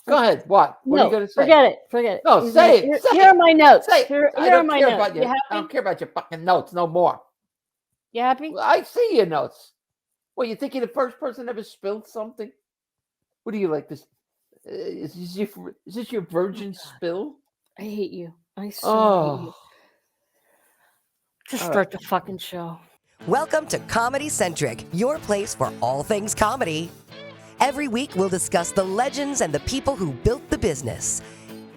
Go ahead. What? What are you going to say? Forget it. No, say it. Here are my notes. Here I are don't my care notes. about you. I don't care about your fucking notes no more. You happy? I see your notes. Well, you think you're the first person ever spilled something? What do you like this? Is this your virgin spill? I hate you. I so hate you. Just start the fucking show. Welcome to Comedy Centric, your place for all things comedy. Every week we'll discuss the legends and the people who built the business.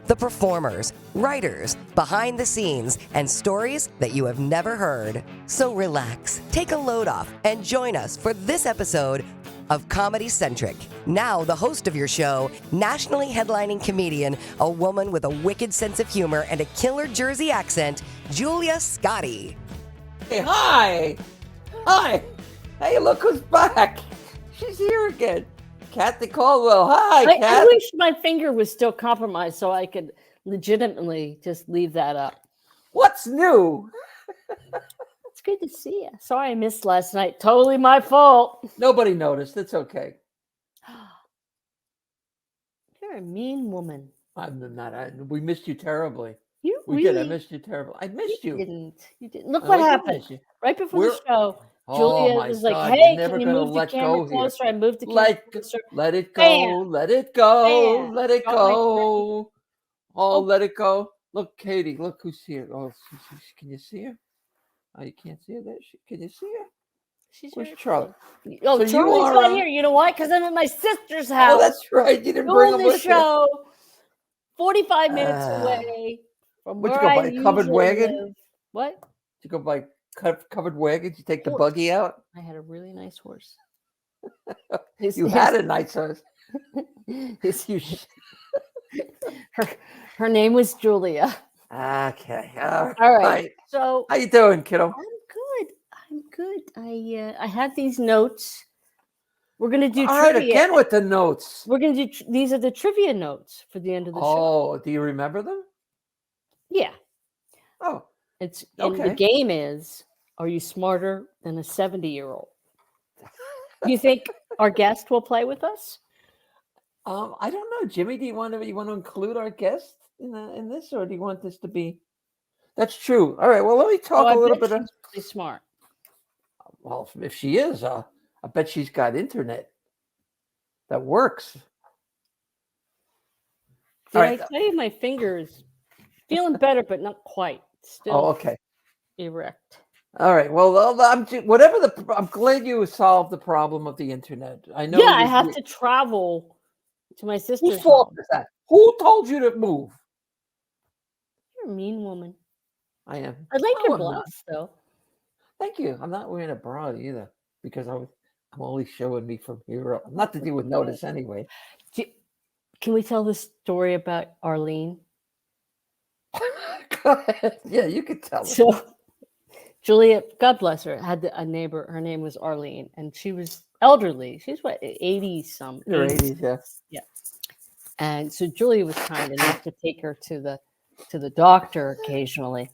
The performers, writers, behind the scenes, and stories that you have never heard. So relax, take a load off, and join us for this episode of Comedy Centric. Now, the host of your show, nationally headlining comedian, a woman with a wicked sense of humor and a killer Jersey accent, Julia Scotti. Hey, hi. Hey, look who's back. She's here again. Kathy Caldwell. Hi, Kathy. I wish my finger was still compromised so I could legitimately just leave that up. What's new? It's good to see you. Sorry I missed last night. Totally my fault. Nobody noticed. It's okay. You're a mean woman. I'm not. We missed you terribly. We did. I missed you terribly. I missed you. You didn't. Look what happened. Right before the show, Julia was like, "Hey, can you move the camera closer?" I moved the camera closer. Let it go. Let it go. Let it go. Oh, let it go. Look, Katie. Look who's here. Oh, can you see her? Oh, you can't see her there. Can you see her? Where's Charlie? Oh, so Charlie's not here. You know why? Because I'm at my sister's house. Oh, that's right. You didn't bring him with you. Show 45 minutes away from where I usually covered wagon? live. What? Did you go by covered wagon? Did you take the buggy out? I had a really nice horse. You had a nice horse. Her name was Julia. Okay. All right. So how you doing, kiddo? I'm good. I had these notes. We're gonna do all trivia. Right, again with the notes. We're gonna do. These are the trivia notes for the end of the show. Oh, do you remember them? Yeah. Oh, it's okay. The game is: are you smarter than a 70-year-old? You think our guest will play with us? I don't know, Jimmy. Do you want to include our guest in this, or do you want this to be? That's true. All right. Well, let me talk a little bit. She's really smart. Well, if she is, I bet she's got internet that works. Did I tell you my finger is feeling better, but not quite. Still okay. Erect. All right. Well, I'm glad you solved the problem of the internet. I know. Yeah, I have to travel to my sister's. Whose fault is that? Who told you to move? You're a mean woman. I am. I like your blouse, though. Thank you. I'm not wearing a bra either because I'm only showing me from here up. Not that you would notice anyway. Can we tell the story about Arlene? Go ahead. Yeah, you can tell. So, Julia, God bless her, had a neighbor. Her name was Arlene, and she was elderly. She's what, 80-some? Her 80s, yeah. Yeah. And so Julia was kind enough to take her to the doctor occasionally,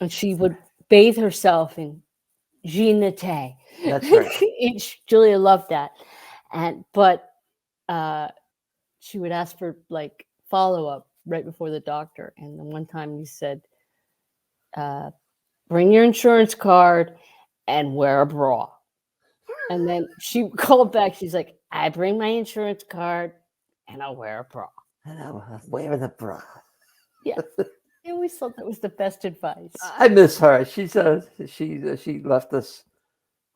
and she would bathe herself in Ginete. That's right. Julia loved that, but she would ask for like follow up right before the doctor. And then one time you said, "Bring your insurance card and wear a bra." And then she called back. She's like, "I bring my insurance card and I'll wear a bra." And I'm wearing a bra. Yeah. I always thought that was the best advice. I miss her. She left us.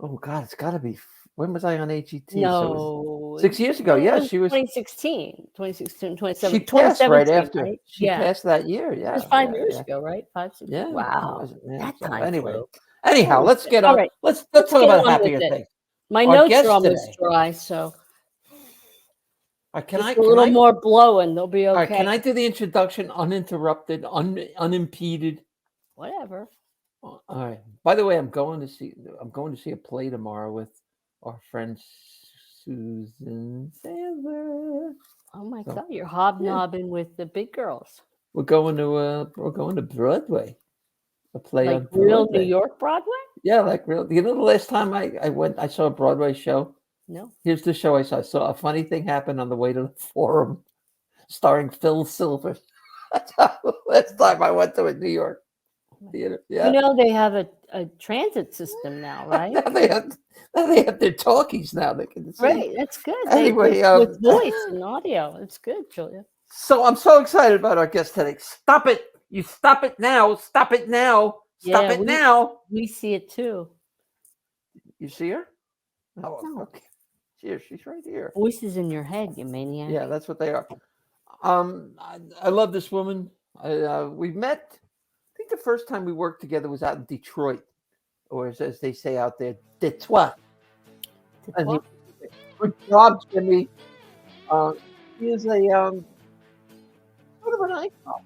Oh God, it's got to be. When was I on AGT? No, 6 years ago. Yeah, she was 2016, 2017. She passed right after. Right? She passed that year. Yeah, it was 5 years ago, right? 5, 6. Yeah. Wow. That time. Anyway, anyhow, let's get on. Right. Let's talk about happier things. My notes are almost dry, so. Can I? A little more blowing. They'll be okay. All right, can I do the introduction uninterrupted, unimpeded? Whatever. All right. By the way, I'm going to see a play tomorrow with our friend Suzanne Westenhoeffer. Oh my God! You're hobnobbing with the big girls. We're going to Broadway. A play like on Broadway. Real New York Broadway. Yeah, like real. You know, the last time I saw a Broadway show. No. Here's the show I saw. So a funny thing happened on the way to the Forum. starring Phil Silver. That's how last time I went to a New York theater. Yeah. You know, they have a transit system now, right? Now they have their talkies now. They can see. Right, that's good. Anyway, with voice and audio. It's good, Julia. So I'm so excited about our guest today. Stop it. You stop it now. Stop it now. Stop it now. We see it too. You see her? No. Okay. She's right here. Voices in your head, you maniac. Yeah, that's what they are. I love this woman. We met, I think the first time we worked together was out in Detroit, or as they say out there, Detroit. And good job, Jimmy. He is a sort of an icon.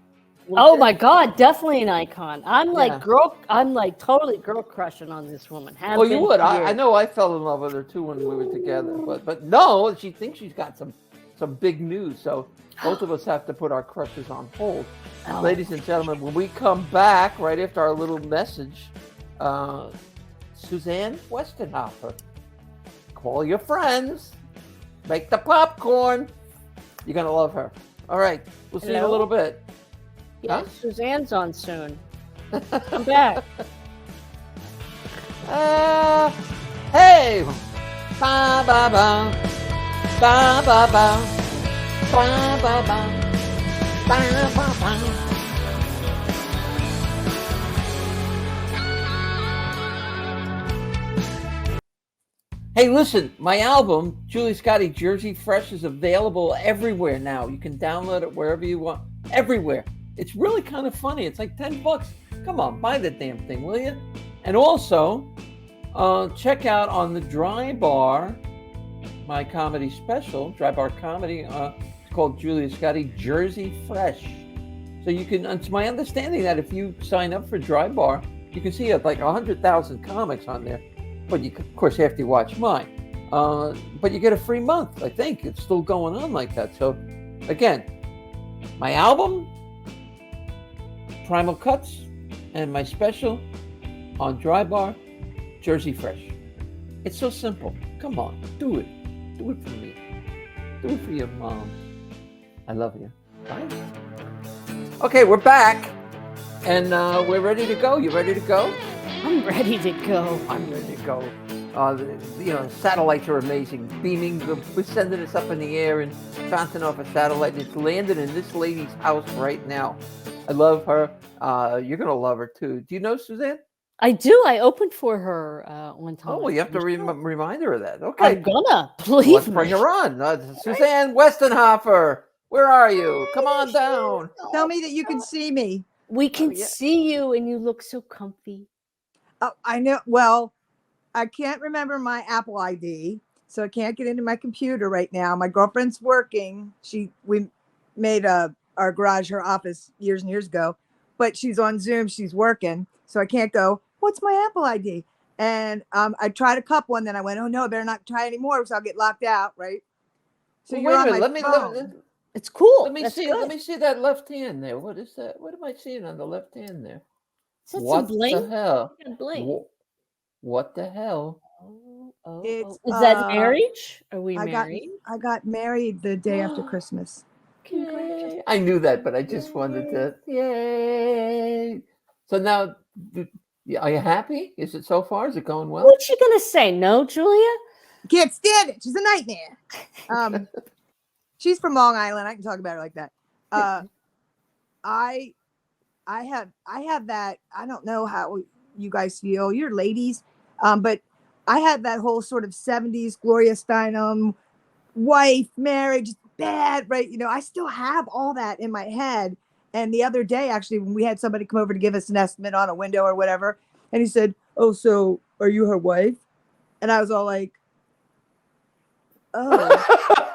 Oh my God, definitely an icon. I'm like totally girl crushing on this woman. Well, you would. I know I fell in love with her too when we were together. But no, she thinks she's got some big news. So both of us have to put our crushes on hold. Oh. Ladies and gentlemen, when we come back, right after our little message, Suzanne Westenhoeffer. Call your friends. Make the popcorn. You're going to love her. All right. We'll see you in a little bit. Yeah, huh? Suzanne's on soon. I'm back. Hey. Ba ba ba. Ba ba ba. Ba ba ba. Ba ba ba. Hey, listen, my album, Julie Scotti, Jersey Fresh, is available everywhere now. You can download it wherever you want. Everywhere. It's really kind of funny. It's like $10. Come on, buy the damn thing, will you? And also, check out on the Dry Bar, my comedy special, Dry Bar Comedy. It's called Julia Scotti, Jersey Fresh. So you can, it's my understanding that if you sign up for Dry Bar, you can see like 100,000 comics on there. But you, of course, have to watch mine. But you get a free month, I think. It's still going on like that. So, again, my album, Primal Cuts, and my special on Dry Bar, Jersey Fresh. It's so simple. Come on, do it. Do it for me. Do it for your mom. I love you. Bye. Okay, we're back, and we're ready to go. You ready to go? I'm ready to go. I'm ready to go. Satellites are amazing. Beaming, we're sending us up in the air and bouncing off a satellite. It's landed in this lady's house right now. I love her. You're going to love her too. Do you know Suzanne? I do. I opened for her one time. Oh, well, you have to remind her of that. Okay. I'm gonna. Please. Let's bring her on. Suzanne Westenhoeffer, where are you? Come on down. Tell me that you can see me. We can see you, and you look so comfy. Oh, I know. Well, I can't remember my Apple ID, so I can't get into my computer right now. My girlfriend's working. We made our garage her office years and years ago, but she's on Zoom. She's working, so I can't go, what's my Apple ID? And I tried a couple, and then I went, oh, no, I better not try anymore because I'll get locked out, right? So you're on my phone. It's cool. Let me see that left hand there. What is that? What am I seeing on the left hand there? What the hell? What the hell? Is that marriage? Are we married? I got married the day after Christmas. Yay. I knew that, but I just wanted to. Yay! So now, are you happy? Is it so far? Is it going well? What's she gonna say? No, Julia? Can't stand it. She's a nightmare. She's from Long Island. I can talk about her like that. I have that. I don't know how you guys feel. You're ladies, but I had that whole sort of 70s Gloria Steinem, wife, marriage, bad, right? You know, I still have all that in my head. And the other day, actually, when we had somebody come over to give us an estimate on a window or whatever, and he said, "Oh, so are you her wife?" And I was all like, "Oh."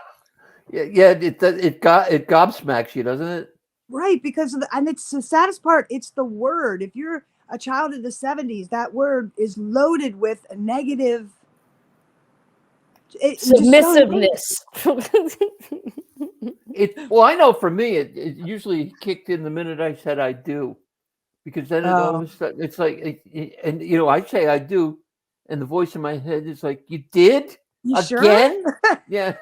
Yeah. It gobsmacks you, doesn't it? Right, because and it's the saddest part. It's the word. If you're a child of the 70s, that word is loaded with a negative submissiveness. Well, I know for me, it usually kicked in the minute I said I do, because then it all of a sudden it's like, and you know, I say I do, and the voice in my head is like, "You did you again?" Sure? Yeah.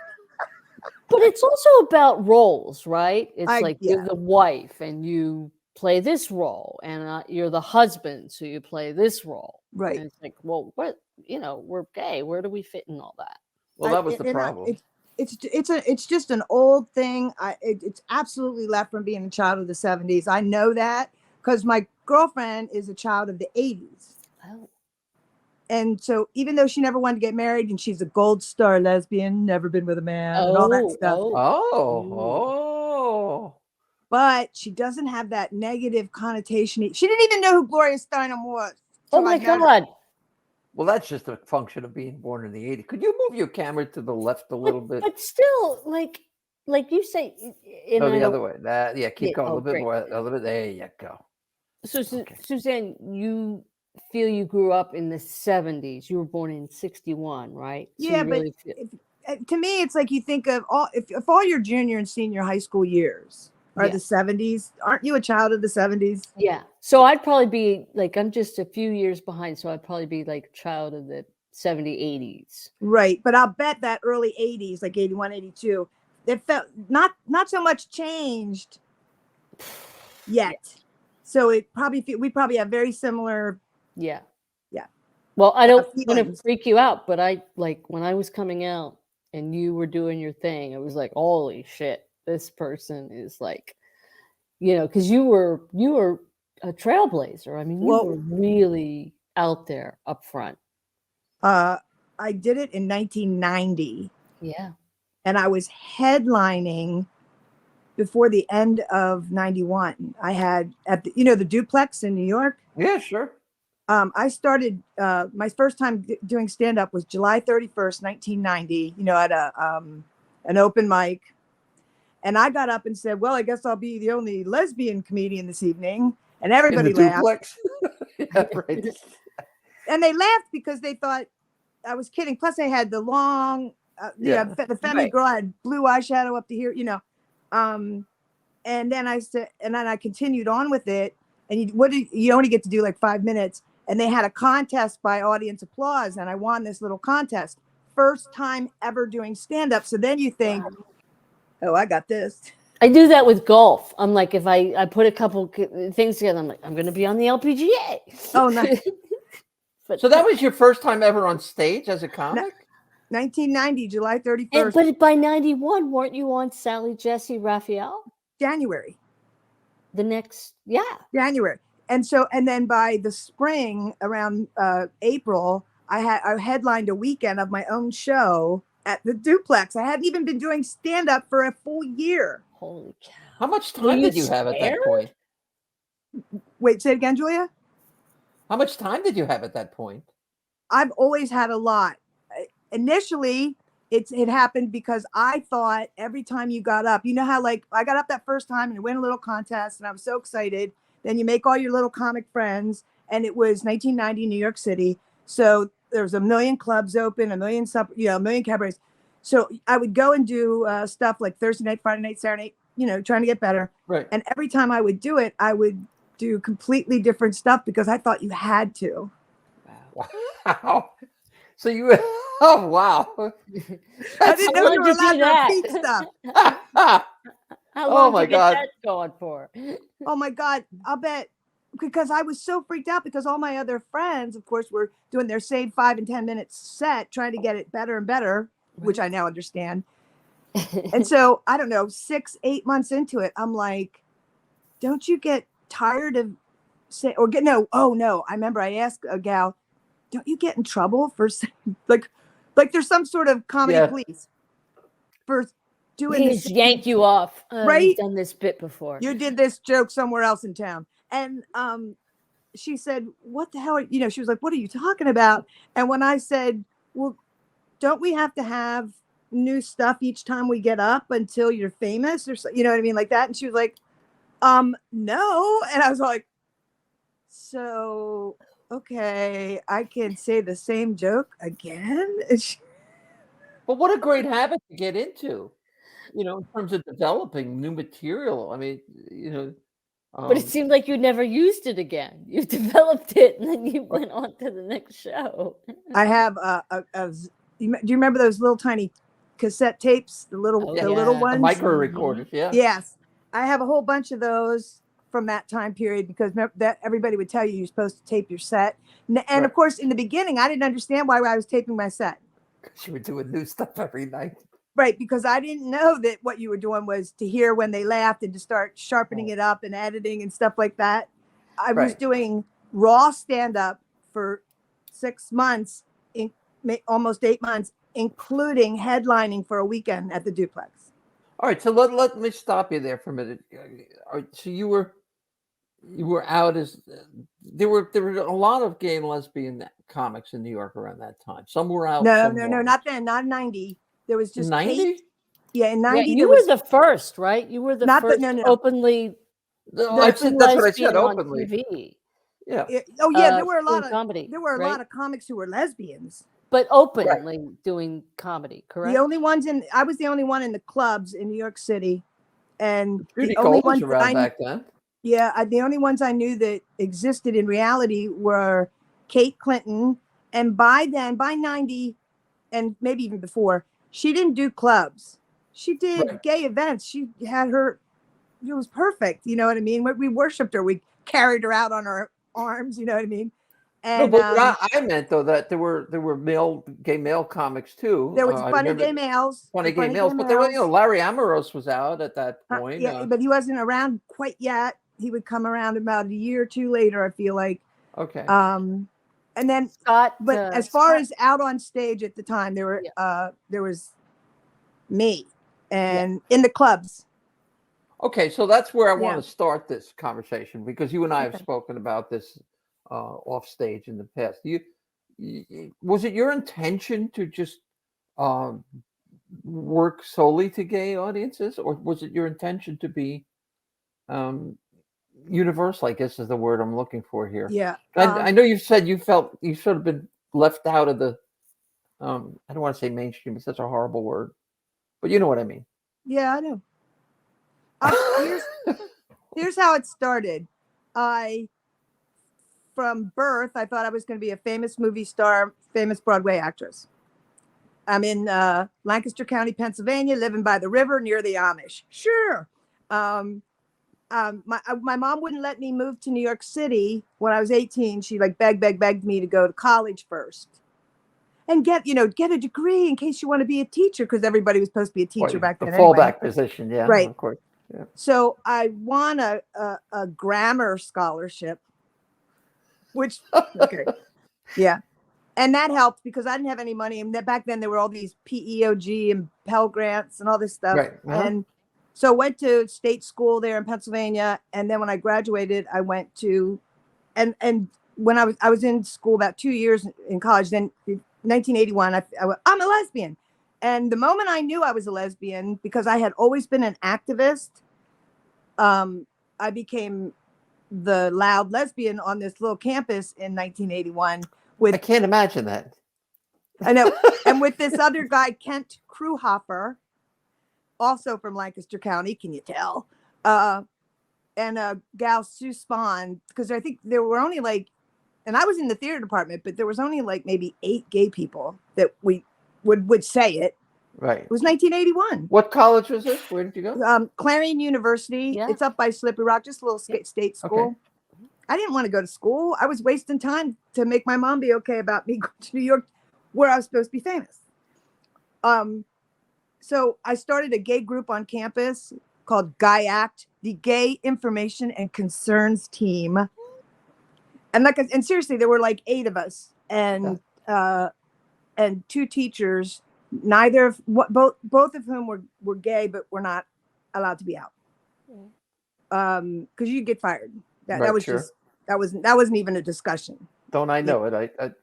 But it's also about roles, right? It's like yeah. you're the wife and you play this role, and you're the husband, so you play this role. Right. And it's like, well, what, we're gay. Where do we fit in all that? Well, that was the problem. It's just an old thing. It's absolutely left from being a child of the 70s. I know that because my girlfriend is a child of the 80s. Oh. And so even though she never wanted to get married and she's a gold star lesbian, never been with a man and all that stuff. Oh. But she doesn't have that negative connotation. She didn't even know who Gloria Steinem was. Oh my God. Well, that's just a function of being born in the 80s. Could you move your camera to the left a little bit? But still, like you say, the other way. Keep going a little bit great. more. A little bit. There you go. So, Suzanne, you feel you grew up in the 70s. You were born in 61, right? So yeah, but to me, it's like you think of if all your junior and senior high school years are the 70s, aren't you a child of the 70s? Yeah. So I'd probably be like, I'm just a few years behind. So I'd probably be like child of the 80s. Right. But I'll bet that early 80s, like 81, 82, it felt not so much changed yet. Yeah. So we probably have very similar. Yeah. Yeah. Well, I don't want to freak you out, but I like when I was coming out and you were doing your thing, it was like, holy shit, this person is like, because you were a trailblazer. I mean, you were really out there up front. I did it in 1990. Yeah. And I was headlining before the end of 91. I had at the duplex in New York. Yeah, sure. I started my first time doing stand-up was July 31st, 1990, at an open mic. And I got up and said, well, I guess I'll be the only lesbian comedian this evening. And everybody laughed. Yeah, right. And they laughed because they thought I was kidding. Plus, I had the long, the femme girl had blue eyeshadow up to here, And then I continued on with it. And you only get to do like 5 minutes. And they had a contest by audience applause. And I won this little contest. First time ever doing stand-up. So then you think, oh, I got this. I do that with golf. I'm like, if I put a couple things together, I'm like, I'm going to be on the LPGA. Oh, nice. So that was your first time ever on stage as a comic? 1990, July 31st. But by 91, weren't you on Sally Jesse Raphael? January. January. And then by the spring, around April, I headlined a weekend of my own show at the duplex. I hadn't even been doing stand-up for a full year. Holy cow. How much time did you have at that point? Wait, say it again, Julia? How much time did you have at that point? I've always had a lot. Initially, it happened because I thought every time you got up, how like I got up that first time and win a little contest and I was so excited. Then you make all your little comic friends, and it was 1990 New York City. So there's a million clubs open, a million cabarets. So I would go and do stuff like Thursday night, Friday night, Saturday night, trying to get better. Right. And every time I would do it, I would do completely different stuff because I thought you had to. Wow. So oh, wow. I didn't know you were allowed to repeat stuff. How long did you get that going for? Oh, my God. I'll bet. Because I was so freaked out because all my other friends, of course, were doing their same 5 and 10 minute set, trying to get it better and better, which I now understand. And so, I don't know, 6-8 months into it, I'm like, don't you get tired of saying, I remember I asked a gal, don't you get in trouble for like there's some sort of comedy police for doing this? Yank you off. Right? You've done this bit before. You did this joke somewhere else in town. And she said, what the hell? She was like, what are you talking about? And when I said, well, don't we have to have new stuff each time we get up until you're famous or so, you know what I mean? Like that. And she was like, no. And I was like, so, okay, I can say the same joke again. But what a great habit to get into, in terms of developing new material. I mean, but it seemed like you never used it again. You developed it and then you went on to the next show. I have do you remember those little tiny cassette tapes, the little Oh, the little yeah. The ones. micro recorders, yeah. Yes, I have a whole bunch of those from that time period because that everybody would tell you you're supposed to tape your set. And Right. of course, in the beginning, I didn't understand why I was taping my set. You were doing new stuff every night. Right, because I didn't know that what you were doing was to hear when they laughed and to start sharpening it up and editing and stuff like that. I was Right. doing raw stand-up for 6 months, almost 8 months, including headlining for a weekend at the Duplex. All right, so let me stop you there for a minute. All right, so you were out as there were a lot of gay and lesbian comics in New York around that time. Some were out. No, some no, weren't. not then, not in 90. There was just 90? Kate. Yeah, in Yeah, 90 you there were was the first, right? You were the not the, first no, no, no. openly No, I said, that's what I said, lesbian on openly. TV. Yeah. Oh yeah, there were a doing lot of comedy. there were a right? lot of comics who were lesbians. But openly doing comedy, correct? The only ones I was the only one in the clubs in New York City, and Judy the only Cole was ones that around back then. Yeah, the only ones I knew that existed in reality were Kate Clinton, and by then, by 90, and maybe even before, she didn't do clubs. She did Right. gay events. She had her, it was perfect. You know what I mean? We worshipped her. We carried her out on our arms. You know what I mean? No, And but I meant though that there were gay male comics too. there was I funny remember gay males. funny the gay males, but there were Larry Amorous was out at that point. Yeah, but he wasn't around quite yet. He would come around about a year or two later, I feel like. Okay. And then Scott, but as far Scott, as out on stage at the time, there was me and in the clubs. Okay, so that's where I Yeah. want to start this conversation because you and I have Okay. spoken about this off stage in the past. Was it your intention to just work solely to gay audiences, or was it your intention to be universal? I guess is the word I'm looking for here. Yeah. I know you've said you felt you sort of been left out of the I don't want to say mainstream, it's such a horrible word, but you know what I mean. Yeah, I know. Here's how it started. From birth, I thought I was going to be a famous movie star, famous Broadway actress. I'm in Lancaster County, Pennsylvania, living by the river near the Amish. Sure. My mom wouldn't let me move to New York City when I was 18. She like begged me to go to college first and get a degree in case you want to be a teacher, because everybody was supposed to be a teacher back then. A fallback position, yeah, right. Of course. Yeah. So I won a grammar scholarship, which yeah. And that helped because I didn't have any money. And back then there were all these PEOG and Pell Grants and all this stuff. Right. And so went to state school there in Pennsylvania. And then when I graduated, I went to, and when I was in school about 2 years in college, then in 1981, I'm a lesbian. And the moment I knew I was a lesbian, because I had always been an activist, I became the loud lesbian on this little campus in 1981. I can't imagine that. I know. And with this other guy, Kent Krewhofer, also from Lancaster County, can you tell? And a gal, Sue Spahn, because I think there were only and I was in the theater department, but there was only maybe 8 gay people that we would say it. Right. It was 1981. What college was this? Where did you go? Clarion University. Yeah. It's up by Slippery Rock, just a little state school. Okay. I didn't want to go to school. I was wasting time to make my mom be okay about me going to New York, where I was supposed to be famous. So I started a gay group on campus called GAIACT, the Gay Information and Concerns Team. And seriously, there were 8 of us, and 2 teachers, both of whom were gay, but were not allowed to be out. Because you get fired. That was sure. just that wasn't even a discussion. Don't I know it?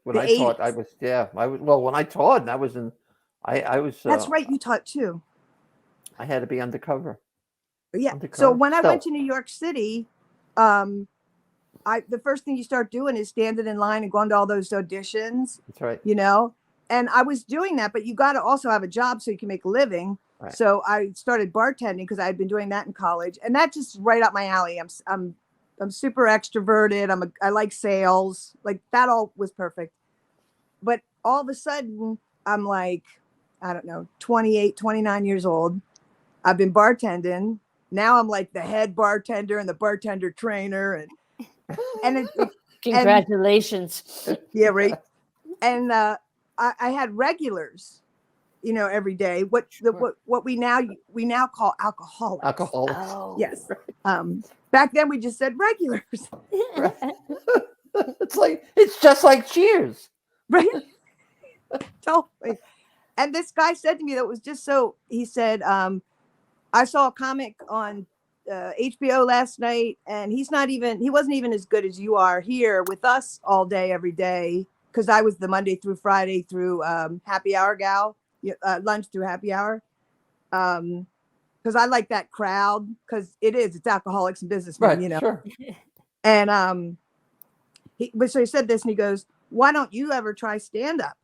When The I taught, 80s. I was when I taught, and I was in, I was. That's right, you taught too. I had to be undercover. Yeah. Undercover. So when I went to New York City, the first thing you start doing is standing in line and going to all those auditions. That's right. And I was doing that, but you got to also have a job so you can make a living. Right. So I started bartending because I had been doing that in college, and that's just right up my alley. I'm super extroverted. I like sales. That all was perfect. But all of a sudden, I'm like, I don't know, 28, 29 years old. I've been bartending. Now I'm like the head bartender and the bartender trainer. And Congratulations. Yeah, right. And I had regulars, every day. What we now call alcoholics. Alcoholics. Oh. Yes. Back then we just said regulars. It's just like Cheers. Right. Totally. And this guy said to me that was just so, he said, I saw a comic on HBO last night, and he wasn't even as good as you are here with us all day, every day. Cause I was the Monday through Friday through happy hour gal, lunch through happy hour. Cause I like that crowd, cause it's alcoholics and businessmen, Right, sure. And so he said this, and he goes, why don't you ever try stand up?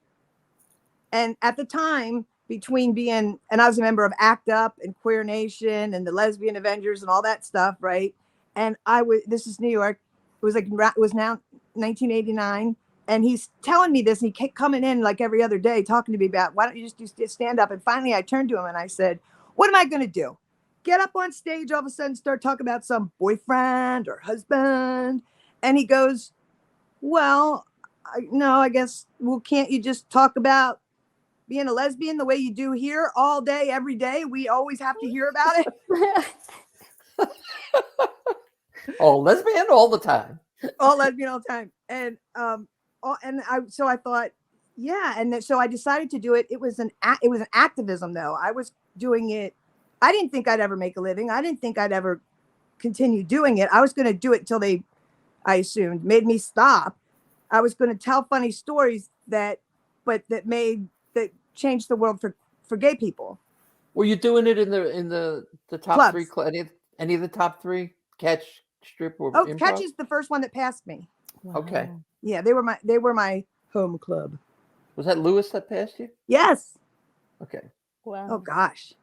And at the time, and I was a member of ACT UP and Queer Nation and the Lesbian Avengers and all that stuff, right? And this is New York. It was now 1989. And he's telling me this, and he kept coming in like every other day talking to me about, why don't you just do stand up? And finally I turned to him and I said, what am I going to do? Get up on stage all of a sudden, start talking about some boyfriend or husband? And he goes, well, no, I guess, well, can't you just talk about being a lesbian the way you do here all day, every day? We always have to hear about it. All lesbian all the time. All lesbian all the time. And so I thought, yeah. And so I decided to do it. It was an activism though. I was doing it. I didn't think I'd ever make a living. I didn't think I'd ever continue doing it. I was going to do it until I assumed, made me stop. I was going to tell funny stories that changed the world for gay people. Were you doing it in the top Clubs. 3? Any of the top 3? Catch, strip, or improv? Catch is the first one that passed me. Wow. Okay. Yeah, they were my home club. Was that Lewis that passed you? Yes. Okay. Wow. Oh gosh,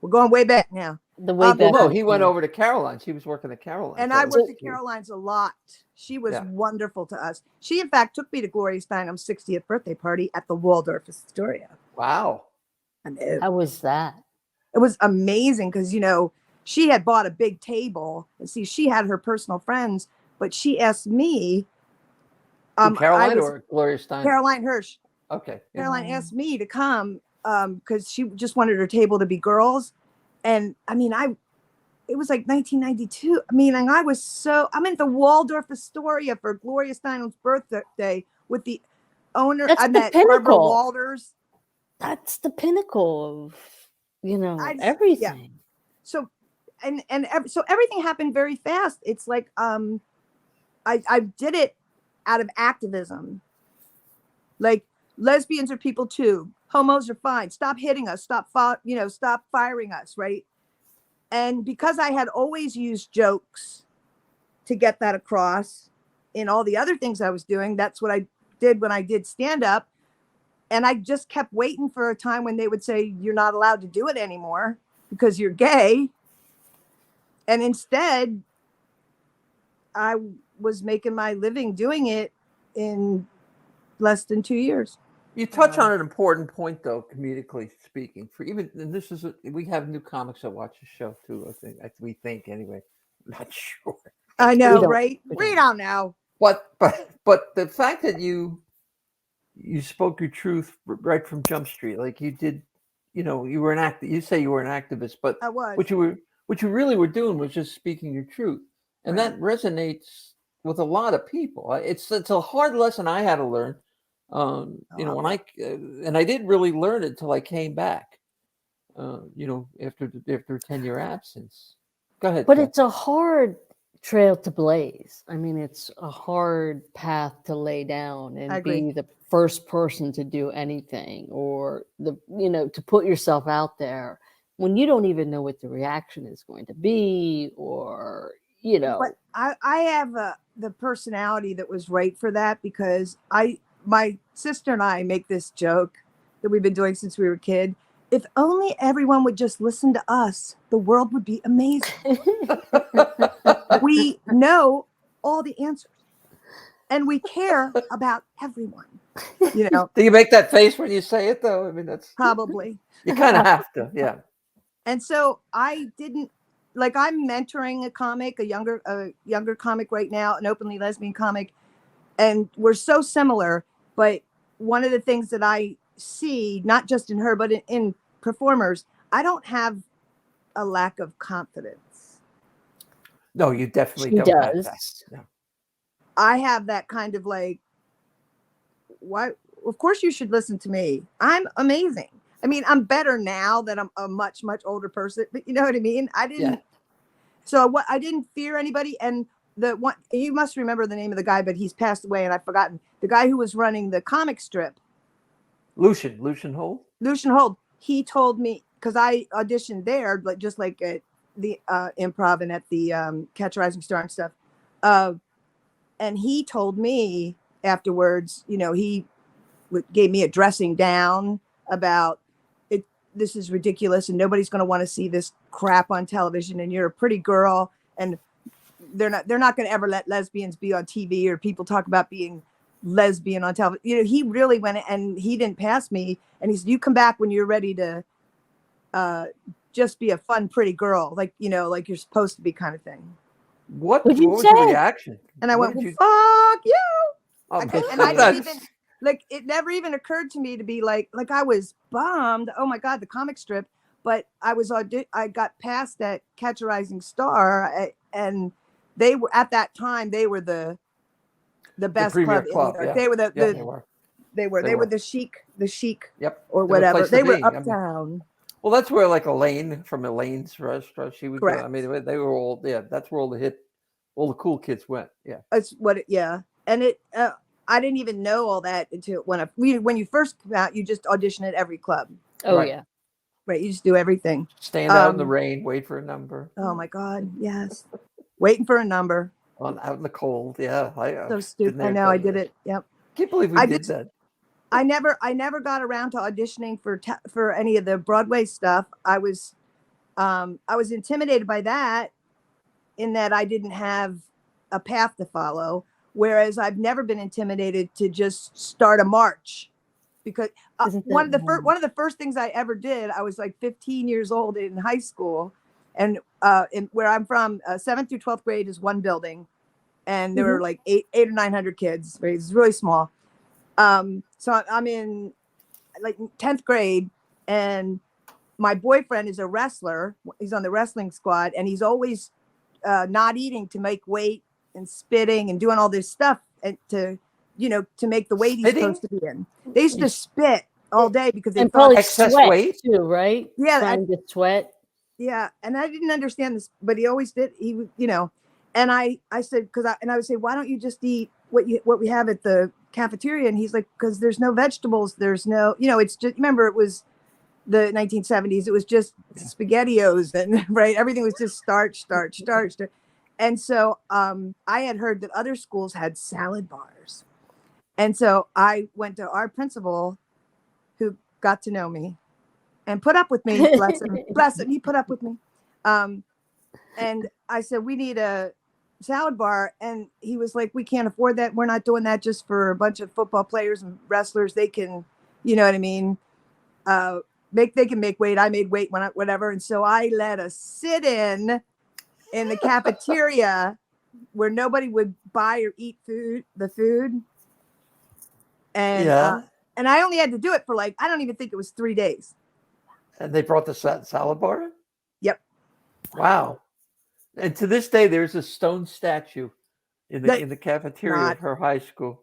we're going way back now. The way back. No, he went over to Caroline's. He was working at Caroline's. And I worked at Caroline's a lot. She was wonderful to us. She, in fact, took me to Gloria Steinem's 60th birthday party at the Waldorf Astoria. Wow. How was that? It was amazing because, she had bought a big table. And see, she had her personal friends, but she asked me. Caroline or Gloria Steinem? Caroline Hirsch. Okay. Yeah. Caroline asked me to come because she just wanted her table to be girls. And I mean, it was like 1992. I mean, and I'm in the Waldorf Astoria for Gloria Steinem's birthday with the owner. That's I the met pinnacle. Barbara Walters. That's the pinnacle of, everything. Yeah. So, so everything happened very fast. It's like, I did it out of activism. Like, lesbians are people too. Homos are fine. Stop hitting us. Stop firing us. Right. And because I had always used jokes to get that across in all the other things I was doing, that's what I did when I did stand up. And I just kept waiting for a time when they would say, you're not allowed to do it anymore because you're gay. And instead, I was making my living doing it in less than 2 years. You touch on an important point, though, comedically speaking. We have new comics that watch the show too. We think anyway. I'm not sure. I know, right? We don't know. But the fact that you spoke your truth right from Jump Street, like you did, you were you say you were an activist, but I was. what you really were doing was just speaking your truth, and that resonates with a lot of people. It's a hard lesson I had to learn. When I didn't really learn it until I came back, after a 10-year absence. Go ahead. But it's a hard trail to blaze. I mean, it's a hard path to lay down and be the first person to do anything, or to put yourself out there when you don't even know what the reaction is going to be, or But I have the personality that was right for that, because my sister and I make this joke that we've been doing since we were a kid. If only everyone would just listen to us, the world would be amazing. We know all the answers and we care about everyone. You know, Do you make that face when you say it though? I mean, that's probably. you kind of have to, yeah. And so I didn't like. I'm mentoring a comic, a younger comic right now, an openly lesbian comic, and we're so similar. But one of the things that I see, not just in her, but in performers, I don't have a lack of confidence. No, you definitely She don't have that. does. No. I have that kind of like, why? Of course, you should listen to me. I'm amazing. I mean, I'm better now that I'm a much, much older person, but you know what I mean? I didn't. Yeah. So what? I didn't fear anybody. And the one, you must remember the name of the guy, but he's passed away and I've forgotten. The guy who was running the comic strip, Lucian Holt. Lucian Hold. He told me, because I auditioned there, but just like at the improv and at the Catch a Rising Star and stuff. And he told me afterwards, you know, he gave me a dressing down about it. This is ridiculous, and nobody's going to want to see this crap on television. And you're a pretty girl, and they're not going to ever let lesbians be on TV or people talk about being lesbian on television. You know, he really went and he didn't pass me. And he said, "You come back when you're ready to just be a fun, pretty girl, like you know, like you're supposed to be," kind of thing. What What'd you was your say? reaction? And I What went, did "Fuck you!" Oh, And I didn't even like. It never even occurred to me to be like I was bummed. Oh my god, the comic strip. But I was I got past that Catch a Rising Star, and they were at that time they were the best premier club. club, yeah. They were they were the chic. Yep. Or They were a whatever. place to They were be. I mean, uptown. well, that's where like Elaine from Elaine's restaurant, she would go. Correct. I mean, they were all, yeah, that's where all the cool kids went. Yeah. That's what and it I didn't even know all that until when you first come out, you just audition at every club. Oh Right. yeah. Right, you just do everything. Stand out in the rain, wait for a number. Oh my god, yes. Waiting for a number. Out in the cold. Yeah. So stupid. I know, I did it. Yep. Can't believe we did that. I never got around to auditioning for any of the Broadway stuff. I was intimidated by that, in that I didn't have a path to follow. Whereas I've never been intimidated to just start a march, because one of the first things I ever did, I was like 15 years old in high school, and where I'm from, 7th through 12th grade is one building, and there were like 800 or 900 kids. Right, it's really small. So I'm in like 10th grade, and my boyfriend is a wrestler. He's on the wrestling squad, and he's always not eating to make weight and spitting and doing all this stuff and to make the weight he's supposed to be in. They used to spit all day because they probably excess sweat weight too, right? Yeah, trying to sweat. Yeah, and I didn't understand this, but he always did. He would, and I said, and I would say, why don't you just eat what we have at the cafeteria? And he's like, because there's no vegetables, there's no, it's just, remember it was the 1970s, it was just SpaghettiOs, and right, everything was just starch. And so I had heard that other schools had salad bars, and so I went to our principal, who got to know me and put up with me. Bless him, he put up with me. And I said, we need a salad bar. And he was like, we can't afford that. We're not doing that just for a bunch of football players and wrestlers. They can, you know what I mean? They can make weight. I made weight whatever. And so I let us sit in the cafeteria where nobody would buy or eat the food. And, and I only had to do it for I don't even think it was 3 days. And they brought the salad bar in? Yep. Wow. And to this day, there's a stone statue in the cafeteria of her high school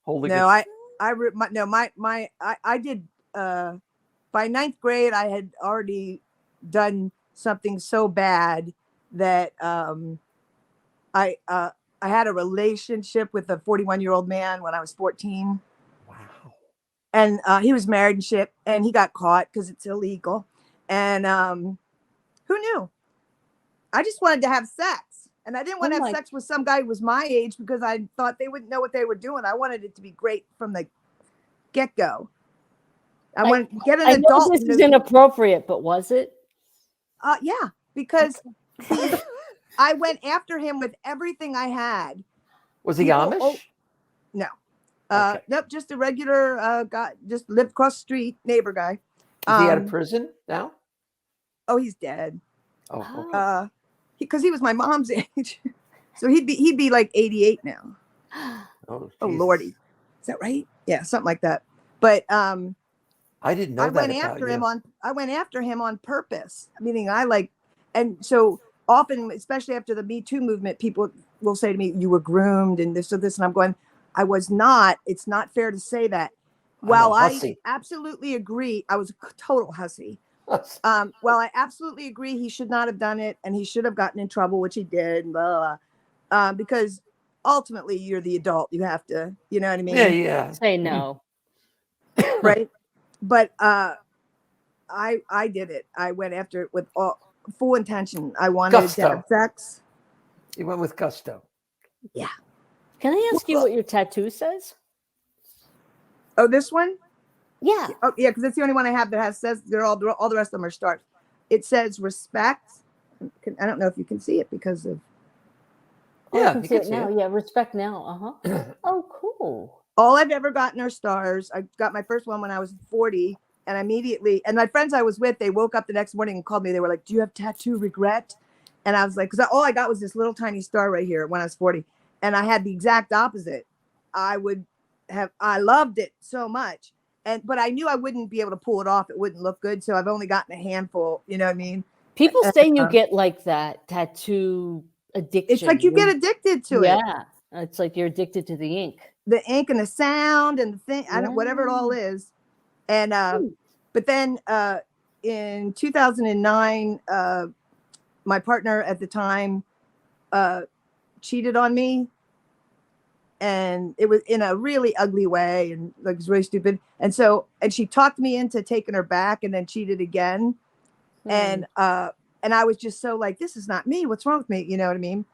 holding. No, I did. By 9th grade, I had already done something so bad that I had a relationship with a 41-year-old man when I was 14. Wow. And he was married and shit, and he got caught because it's illegal. And who knew? I just wanted to have sex, and I didn't want to have sex with some guy who was my age because I thought they wouldn't know what they were doing. I wanted it to be great from the get-go. I wanted to get an adult. This is inappropriate, but was it? Yeah, because I went after him with everything I had. Was he Amish? No. Okay. Nope, just a regular guy, just lived across the street, neighbor guy. Is he out of prison now? Oh, he's dead. Oh, okay. Because he was my mom's age, so he'd be like 88 now. Oh, Oh Jesus. Lordy, is that right? Yeah, something like that. But I didn't know that about you. I went after him on purpose. Meaning and so often, especially after the Me Too movement, people will say to me, "You were groomed and this or this," and I'm going, "I was not. It's not fair to say that." While I absolutely agree, I was a total hussy. Well, I absolutely agree he should not have done it, and he should have gotten in trouble, which he did. Blah, blah, because ultimately, you're the adult. You have to, you know what I mean? Yeah. Say no. Right. But I did it. I went after it with full intention. I wanted to have sex. You went with gusto. Yeah. Can I ask you what your tattoo says? Oh, this one? Yeah. Oh, yeah, because it's the only one I have that says they're all the rest of them are stars. It says respect. I don't know if you can see it because of. Yeah, I can see it now. Yeah, respect now. Oh, cool. All I've ever gotten are stars. I got my first one when I was 40, and and my friends I was with, they woke up the next morning and called me. They were like, "Do you have tattoo regret?" And I was like, because all I got was this little tiny star right here when I was 40, and I had the exact opposite. I loved it so much. But I knew I wouldn't be able to pull it off. It wouldn't look good. So I've only gotten a handful, you know what I mean? People say you get like that tattoo addiction. It's like you get addicted to it. Yeah. It's like you're addicted to the ink. The ink and the sound and the thing, whatever it all is. And but then in 2009, my partner at the time cheated on me. And it was in a really ugly way, and like it was really stupid. And she talked me into taking her back, and then cheated again. And I was just so like, this is not me. What's wrong with me? You know what I mean?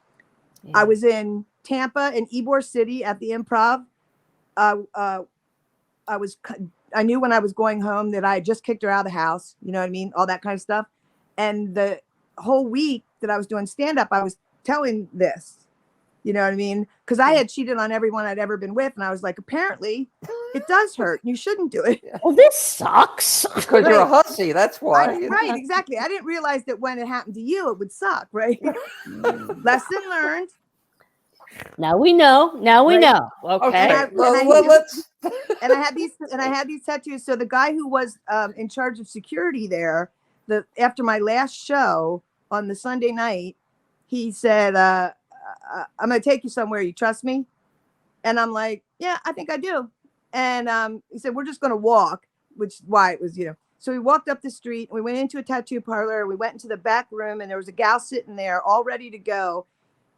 Yeah. I was in Tampa and Ybor City at the Improv. I knew when I was going home that I had just kicked her out of the house. You know what I mean? All that kind of stuff. And the whole week that I was doing stand up, I was telling this. You know what I mean? Because I had cheated on everyone I'd ever been with. And I was like, apparently it does hurt. You shouldn't do it. Well, this sucks. Because you're a hussy. That's why. Right. Exactly. I didn't realize that when it happened to you, it would suck. Right. Lesson learned. Now we know. Okay. And I had these tattoos. So the guy who was in charge of security there, after my last show on the Sunday night, he said, I'm going to take you somewhere. You trust me? And I'm like, yeah, I think I do. And he said, we're just going to walk, which is why it was, So we walked up the street. And we went into a tattoo parlor. We went into the back room, and there was a gal sitting there all ready to go.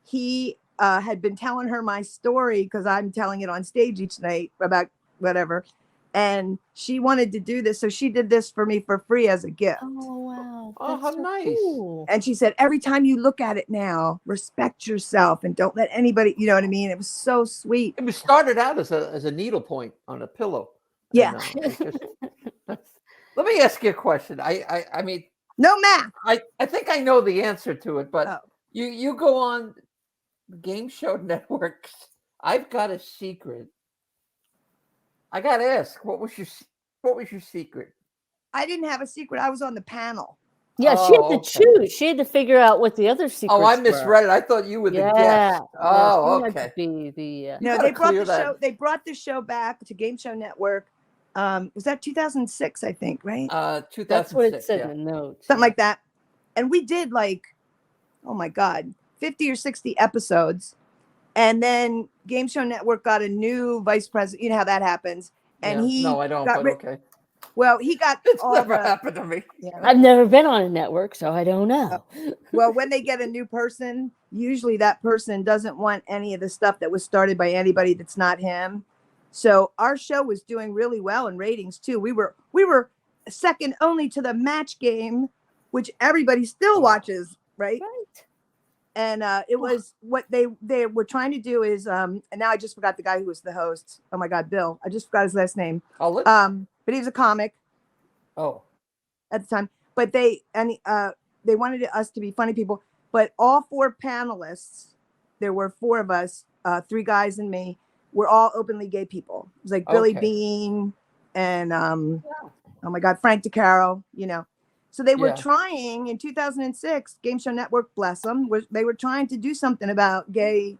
He had been telling her my story because I'm telling it on stage each night about whatever. And she wanted to do this. So she did this for me for free as a gift. Oh, wow. Oh, how nice. Cool. And she said, every time you look at it now, respect yourself and don't let anybody, you know what I mean? It was so sweet. It was started out as a needle point on a pillow. Yeah. Let me ask you a question. I mean, no math. I think I know the answer to it, but you go on game show networks. I've got a secret. I got to ask, what was your secret? I didn't have a secret. I was on the panel. Yeah, she had to choose. She had to figure out what the other secrets were. Oh, I misread it. I thought you were the guest. Oh, okay. No, they brought the show back to Game Show Network. Was that 2006, I think, right? 2006. That's what it said in the notes. Something like that. And we did oh my God, 50 or 60 episodes. And then Game Show Network got a new vice president. You know how that happens. And no, I don't, but okay. Well, he got it's never happened to me. Yeah. I've never been on a network, so I don't know. Well, when they get a new person, usually that person doesn't want any of the stuff that was started by anybody that's not him. So our show was doing really well in ratings too. We were second only to the Match Game, which everybody still watches, right? Right. And it was what they were trying to do is and now I just forgot the guy who was the host. Oh my God, Bill. I just forgot his last name. But he was a comic. Oh. At the time. But they wanted us to be funny people. But all four panelists, there were four of us, three guys and me, were all openly gay people. It was like Billy Okay. Bean and oh my God, Frank DeCaro, you know. So they were Yeah. trying in 2006, Game Show Network, bless them, they were trying to do something about gay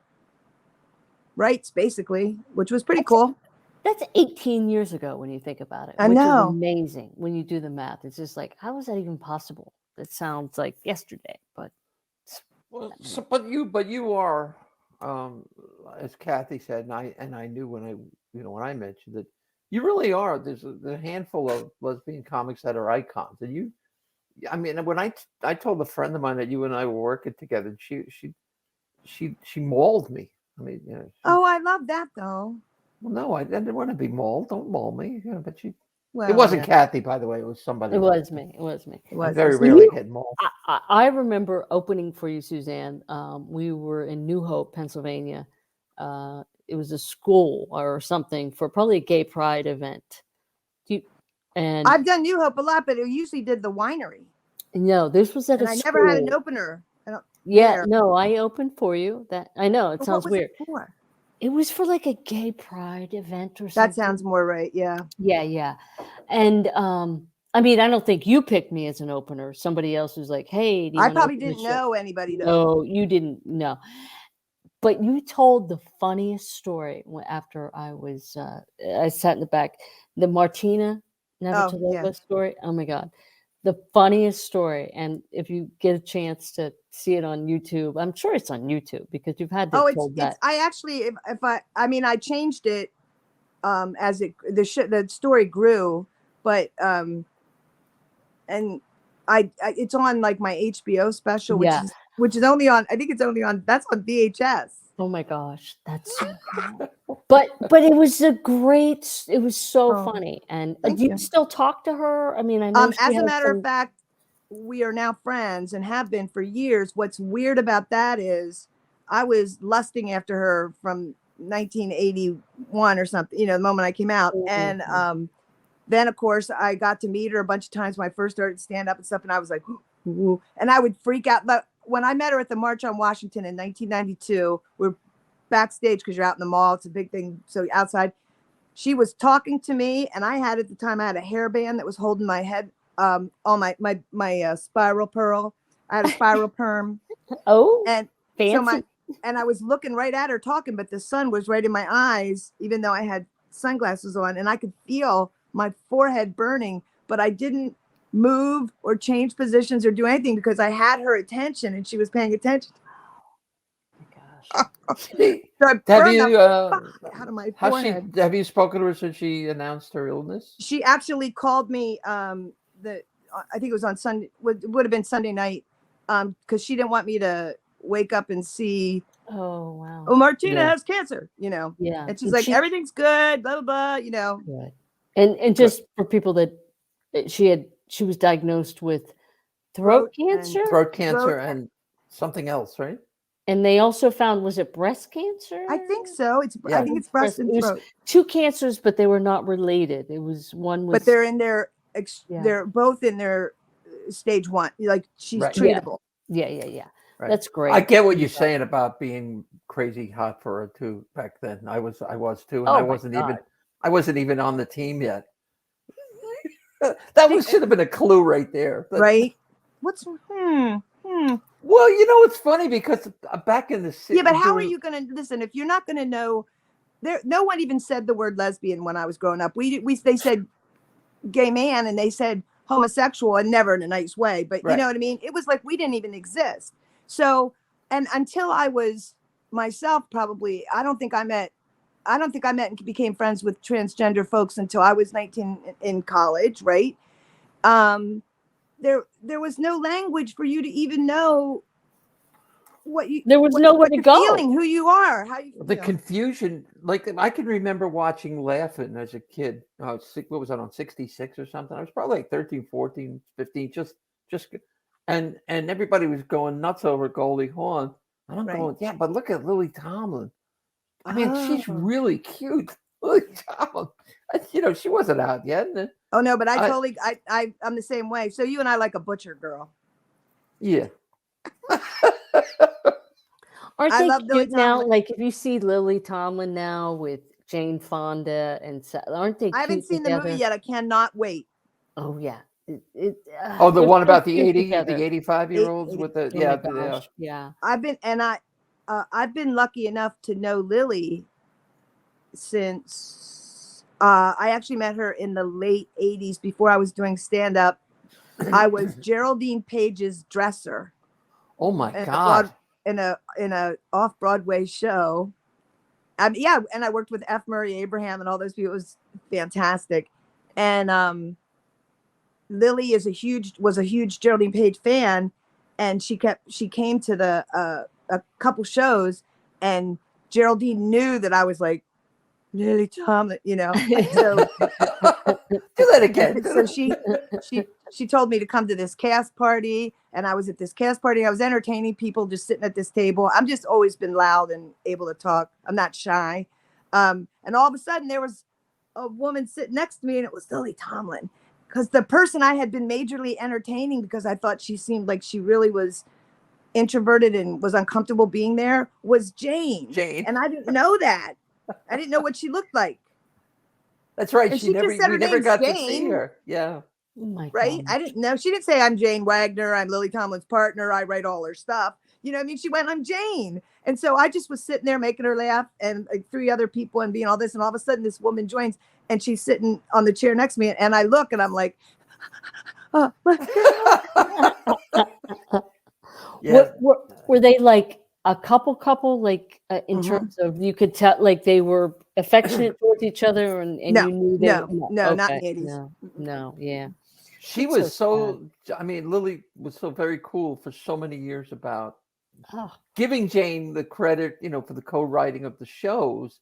rights, basically, which was pretty cool. That's 18 years ago when you think about it, I which know. is amazing when you do the math. It's just like, how is that even possible? It sounds like yesterday, but Well, so, but you are, as Kathy said, and I knew when I mentioned it, you really are. There's a handful of lesbian comics that are icons, and you. I mean, when I told a friend of mine that you and I were working together, she mauled me. I mean, Oh, I love that though. Well, no, I didn't want to be mauled. Don't maul me. But Well, it wasn't yeah. Kathy, by the way. It was somebody. it was me. It was me. I very rarely get mauled. I remember opening for you, Suzanne. We were in New Hope, Pennsylvania. It was a school or something for probably a gay pride event. And I've done New Hope a lot, but it usually did the winery. no, this was at and a I school. never had an opener. Yeah, no, I opened for you. That I know it sounds weird. It was for like a gay pride event or something. That sounds more right. Yeah. Yeah. And I mean, I don't think you picked me as an opener. Somebody else was like, "Hey, do you I wanna probably open the didn't show?" know anybody though. No, you didn't know. But you told the funniest story after I was I sat in the back. The Martina Navratilova story. Oh my God. The funniest story. And if you get a chance to see it on YouTube, I'm sure it's on YouTube because you've had to told that. I actually, I changed it as the story grew, but and it's on like my HBO special, which is only on, I think it's only on, that's on VHS. Oh my gosh, that's so cool. But it was it was so funny. And do you still talk to her? I mean, I know as a matter of fact, we are now friends and have been for years. What's weird about that is I was lusting after her from 1981 or something, the moment I came out. And then of course I got to meet her a bunch of times when I first started stand up and stuff. And I was like, ooh, and I would freak out. But when I met her at the March on Washington in 1992, we're backstage because you're out in the mall. It's a big thing. So outside, she was talking to me, and I had at the time I had a hairband that was holding my head, all my spiral pearl. I had a spiral perm. Oh, and fancy. And I was looking right at her talking, but the sun was right in my eyes, even though I had sunglasses on, and I could feel my forehead burning, but I didn't move or change positions or do anything because I had her attention and she was paying attention. Oh my gosh. Have you spoken to her since she announced her illness? She actually called me I think it was on Sunday, would have been Sunday night, because she didn't want me to wake up and see, oh wow, Martina has cancer, Yeah. And she's like, everything's good, blah blah blah, Good. And just for people that she was diagnosed with throat cancer and something else, right? And they also found, was it breast cancer? I think so. I think it's breast and throat. Two cancers, but they were not related. It was one was. But they're in they're both in their stage 1. Like she's treatable. Yeah. Right. That's great. I get what you're saying about being crazy hot for her too back then. I was too, and I wasn't even on the team yet. That should have been a clue right there. Right? What's Well, it's funny because back in the city. Yeah, but how are you going to listen if you're not going to know? No one even said the word lesbian when I was growing up. They said gay man and they said homosexual, and never in a nice way. But you know what I mean? It was like we didn't even exist. So, and until I was myself, probably, I don't think I met and became friends with transgender folks until I was 19 in college, right? There was no language for you to even know there was nowhere to go. Feeling who you are, how you. The confusion, like I can remember watching Laughing as a kid. What was that on 66 or something? I was probably like 13, 14, 15, just and everybody was going nuts over Goldie Hawn. And I'm going, yeah, but look at Lily Tomlin. I mean, she's really cute. Lily Tomlin. She wasn't out yet. Oh no, but I'm the same way. So you and I like a butcher girl. Yeah. Aren't I they love Lily cute now? Tomlin. Like if you see Lily Tomlin now with Jane Fonda and aren't they I haven't cute seen the together? movie yet. I cannot wait. Oh yeah. The They're one so about the cute 80, together. the 85-year-olds with the Oh my gosh, yeah. I've been lucky enough to know Lily since I actually met her in the late 80s before I was doing stand up. I was Geraldine Page's dresser. Oh my in God. in a off-Broadway show. Yeah, and I worked with F. Murray Abraham and all those people. It was fantastic. And Lily was a huge Geraldine Page fan, and she came to a couple shows, and Geraldine knew that I was like Lily Tomlin, So Do that again. so she told me to come to this cast party, and I was at this cast party. I was entertaining people, just sitting at this table. I'm just always been loud and able to talk. I'm not shy. And all of a sudden there was a woman sitting next to me, and it was Lily Tomlin, because the person I had been majorly entertaining, because I thought she seemed like she really was introverted and was uncomfortable being there, was Jane. And I didn't know that. I didn't know what she looked like. That's right. And We never got to see Jane. her. Yeah. Oh my Right? God. I didn't know. She didn't say, I'm Jane Wagner. I'm Lily Tomlin's partner. I write all her stuff. You know what I mean? She went, I'm Jane. And so I just was sitting there making her laugh, and like 3 other people and being all this. And all of a sudden this woman joins, and she's sitting on the chair next to me. And I look and I'm like, oh. Yeah. Were they like a couple like in terms of, you could tell like they were affectionate towards each other, and No, you knew no, not in okay, the 80s. no, yeah. She That's was so I mean, Lily was so very cool for so many years about Oh, giving Jane the credit, for the co-writing of the shows.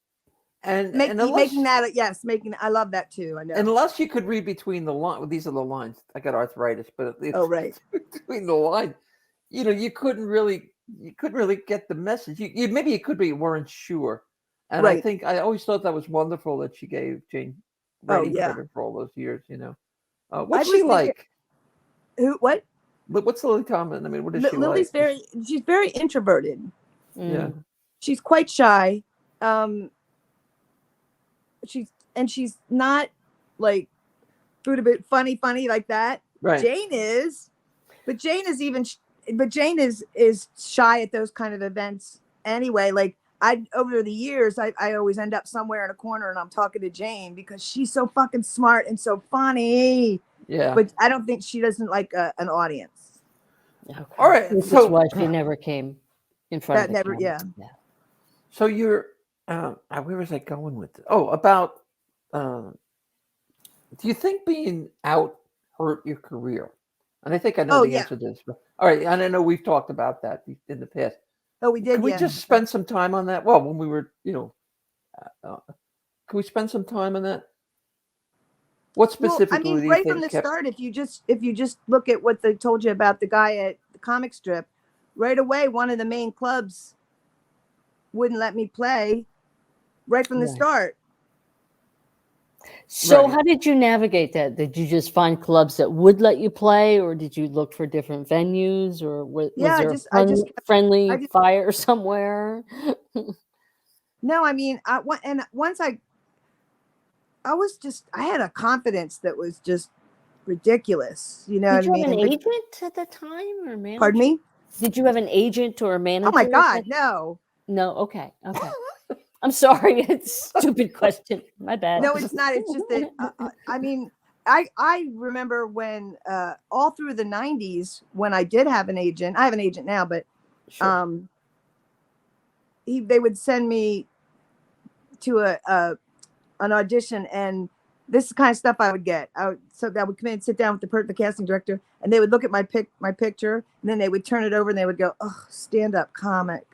And making that, yes, I love that too. I know. Unless you could read between the lines, these are the lines. I got arthritis, but Oh, right. between the lines, you couldn't really get the message. You maybe you could, but you weren't sure. And Right. I think I always thought that was wonderful that she gave Jane writing credit for all those years. What's she like? What? What's Lily Tomlin? I mean, what is she Lily's like? she's very introverted. Yeah. She's quite shy. She's not like food a bit funny like that. Right. Jane is, but Jane is shy at those kind of events anyway. Like over the years, I always end up somewhere in a corner and I'm talking to Jane because she's so fucking smart and so funny. Yeah. But I don't think she doesn't like an audience. okay. All right. This So is why she never came in front of the camera. Yeah. So you're where was I going with this? Oh, about do you think being out hurt your career? And I think I know the answer to this. But all right, and I know we've talked about that in the past. Oh, we did. Can we just spend some time on that? Well, when we were, can we spend some time on that? What specifically? Well, I mean, right from the start, if you just look at what they told you about the guy at the comic strip, right away, one of the main clubs wouldn't let me play right from the start. So how did you navigate that? Did you just find clubs that would let you play, or did you look for different venues, or was there friendly fire somewhere? No, I mean, I had a confidence that was just ridiculous. You know, did you have an agent at the time or manager? Pardon me? Did you have an agent or a manager? Oh my God, no. No, okay. I'm sorry, it's a stupid question. My bad. No, it's not. It's just that I mean, I remember when all through the 90s when I did have an agent. I have an agent now, but they would send me to an audition, and this is the kind of stuff I would get. I would come in and sit down with the casting director, and they would look at my picture, and then they would turn it over and they would go, "Oh, stand-up comic,"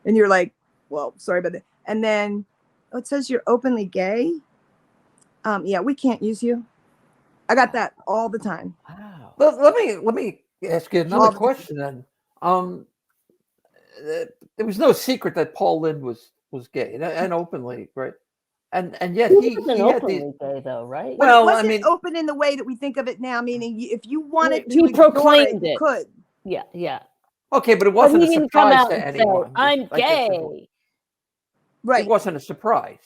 and you're like, well, sorry about that. And then, it says you're openly gay. Yeah, we can't use you. I got that all the time. Wow. Well, let me ask you another question then. There was no secret that Paul Lynde was gay and openly, right? And yet he wasn't openly gay, though, right? Well, it wasn't open in the way that we think of it now. Meaning, if you wanted to, he proclaimed it. You could. Yeah. Okay, but it But wasn't he a didn't come surprise out to and say, anyone. "I'm I guess gay." Right. It wasn't a surprise.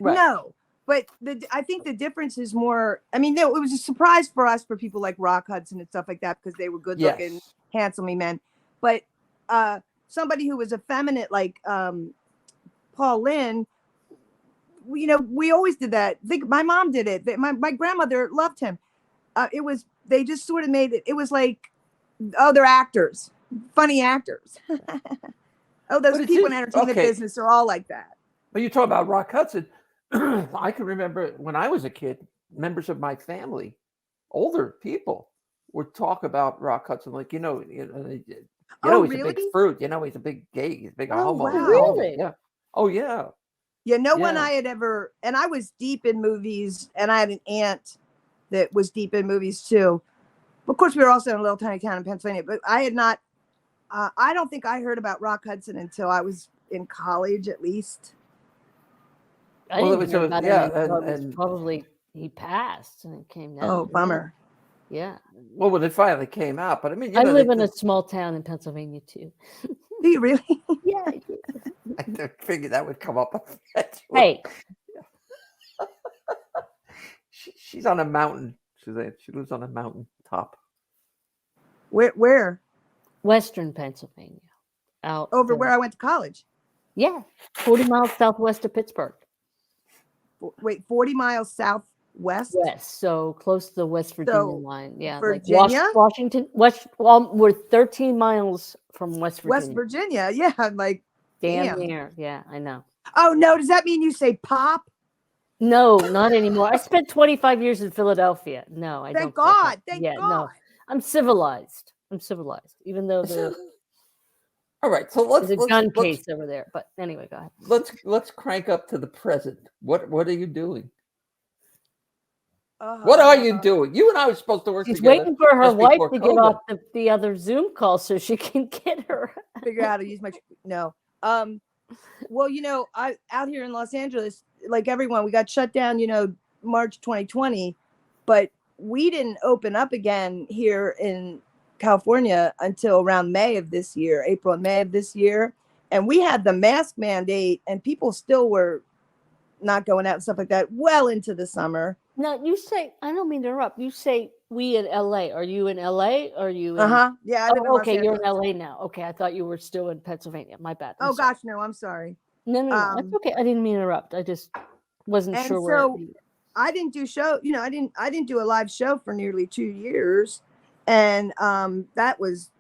Right. No, but I think the difference is more. I mean, it was a surprise for us, for people like Rock Hudson and stuff like that, because they were good looking, Yes. handsome men. But somebody who was effeminate like Paul Lynn, we always did that. My mom did it. My grandmother loved him. They just sort of made it. It was like, oh, they're actors, funny actors. Oh, those But it people in did- entertainment okay. business are all like that. But you talk about Rock Hudson. I can remember when I was a kid, members of my family, older people, would talk about Rock Hudson like, he's Oh, a big really? fruit. He's a big gay. He's a big Oh, homo. wow. Really? Yeah. Oh, yeah. Yeah, no one Yeah. I had ever, and I was deep in movies, and I had an aunt that was deep in movies too. Of course, we were also in a little tiny town in Pennsylvania, but I had not, I don't think I heard about Rock Hudson until I was in college, at least. I Well, it didn't was hear a- about yeah, him until and- it was probably he passed and it came down. Oh, bummer. Yeah. Well, when it finally came out, but I mean, I live in a small town in Pennsylvania too. Do you really? Yeah. I do. I figured that would come up. Hey, She's on a mountain, Suzanne. She lives on a mountain top. Where? Western Pennsylvania. Out Over where I went to college. Yeah, 40 miles southwest of Pittsburgh. Wait, 40 miles southwest? West, so close to the West Virginia So, line. Yeah, Virginia? like Washington. Well, we're 13 miles from West Virginia. West Virginia. Yeah, I'm like, Damn damn. near. Yeah, I know. Oh, no. Does that mean you say pop? No, not anymore. I spent 25 years in Philadelphia. No, I don't. Thank say that. God. Thank God. No, I'm civilized. Even though All right, so let's there's a gun case over there. But anyway, go ahead. let's crank up to the present. What are you doing? What are you doing? You and I were supposed to work She's together. waiting for her just wife before to get COVID. off the other Zoom call so she can get her. Figure out how to use my no. Well, I out here in Los Angeles, like everyone, we got shut down, March 2020, but we didn't open up again here in California until around April and May of this year. And we had the mask mandate and people still were not going out and stuff like that well into the summer. Now you say, I don't mean to interrupt. You say we in LA. Are you in LA? Are you in Yeah, I live in Los okay, you're in Angeles. LA now. Okay, I thought you were still in Pennsylvania. My bad. Oh gosh, no, I'm sorry. No, that's okay. I didn't mean to interrupt. I just wasn't And sure so where. I didn't do show, I didn't do a live show for nearly 2 years. And that was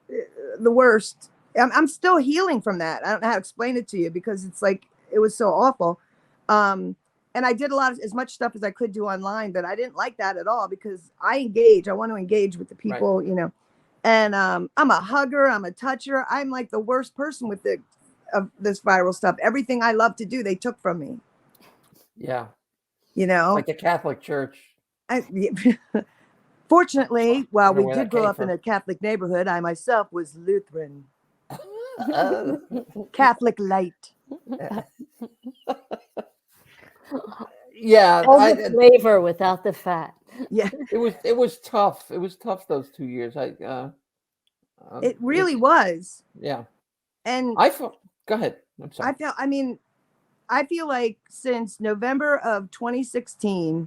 the worst. I'm still healing from that. I don't know how to explain it to you because it's like, it was so awful. And I did as much stuff as I could do online, but I didn't like that at all because I want to engage with the people, and I'm a hugger. I'm a toucher. I'm like the worst person with this viral stuff. Everything I love to do, they took from me. Yeah. Like the Catholic Church. Fortunately, while we where did that grow came up in from. a Catholic neighborhood, I myself was Lutheran. Catholic light. Yeah, All the flavor without the fat. Yeah, it was tough. It was tough those 2 years. it really was. Yeah, And go ahead. I'm sorry. I feel like since November of 2016,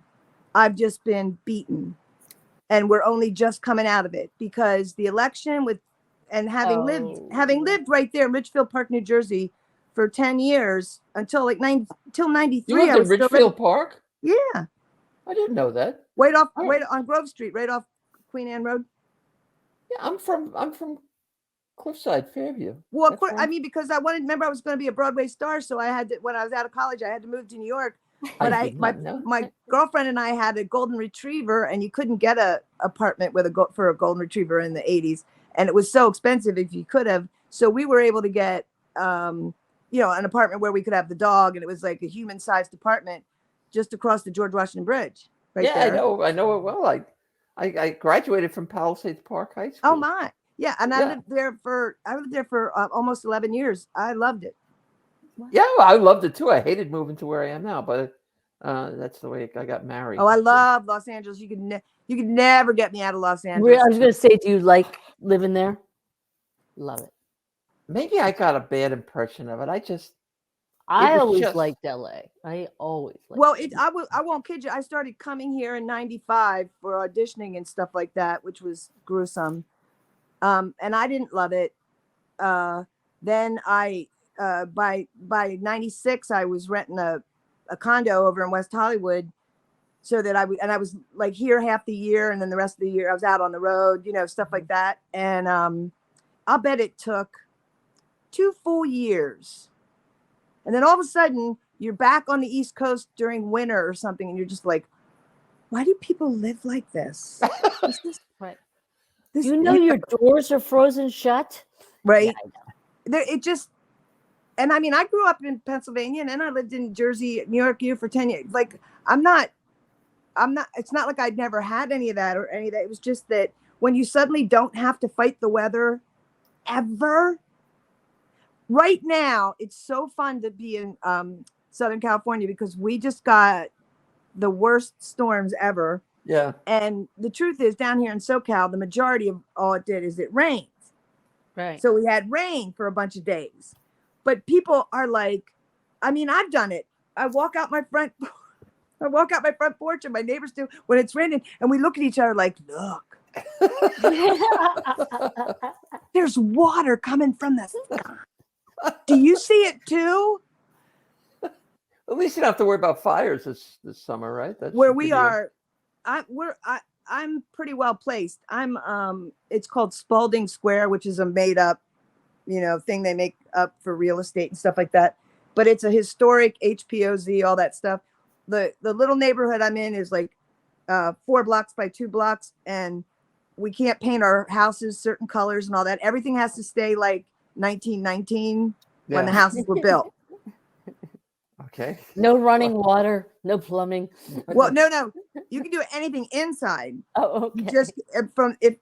I've just been beaten, and we're only just coming out of it because the election having lived right there in Richfield Park, New Jersey, for 10 years until until 93. You lived in Richfield Park? Yeah. I didn't know that. Right on Grove Street, right off Queen Anne Road. Yeah, I'm from Cliffside, Fairview. Well, of course, because I was going to be a Broadway star, so I had to, when I was out of college, I had to move to New York. But my girlfriend and I had a golden retriever, and you couldn't get a apartment for a golden retriever in the 80s, and it was so expensive if you could have. So we were able to get an apartment where we could have the dog, and it was like a human-sized apartment just across the George Washington Bridge. Right there. I know it well. I graduated from Palisades Park High School. Oh my, yeah, and I lived there for almost 11 years. I loved it. Yeah, I loved it too. I hated moving to where I am now, but that's the way I got married. Oh, I love Los Angeles. You could never get me out of Los Angeles. I was going to say, do you like living there? Love it. Maybe I got a bad impression of it. I was always just- liked LA. I always liked Well, it. I won't kid you. I started coming here in '95 for auditioning and stuff like that, which was gruesome. And I didn't love it. Then by '96 I was renting a condo over in West Hollywood, so that I was like here half the year, and then the rest of the year I was out on the road, stuff like that. And I'll bet it took 2 full years. And then all of a sudden, you're back on the East Coast during winter or something, and you're just like, why do people live like this? Right. This, Your doors are frozen shut? right? Yeah, I know. It just, and I mean, I grew up in Pennsylvania, and then I lived in Jersey, New York, for 10 years. Like, it's not like I'd never had any of that or any of that. It was just that when you suddenly don't have to fight the weather ever. Right now, it's so fun to be in Southern California because we just got the worst storms ever. Yeah. And the truth is, down here in SoCal, the majority of all it did is it rained. Right. So we had rain for a bunch of days. But people are like, I mean, I've done it. I walk out my front porch, and my neighbors do when it's raining, and we look at each other like, look, there's water coming from the sky. Do you see it too? At least you don't have to worry about fires this summer, right? That's Where we are, I'm pretty well placed. It's called Spalding Square, which is a made up, thing they make up for real estate and stuff like that. But it's a historic HPOZ, all that stuff. The little neighborhood I'm in is like 4 blocks by 2 blocks, and we can't paint our houses certain colors and all that. Everything has to stay like 1919 when the houses were built. Okay. No running water, no plumbing. Well, no, you can do anything inside. Oh, okay. Just from if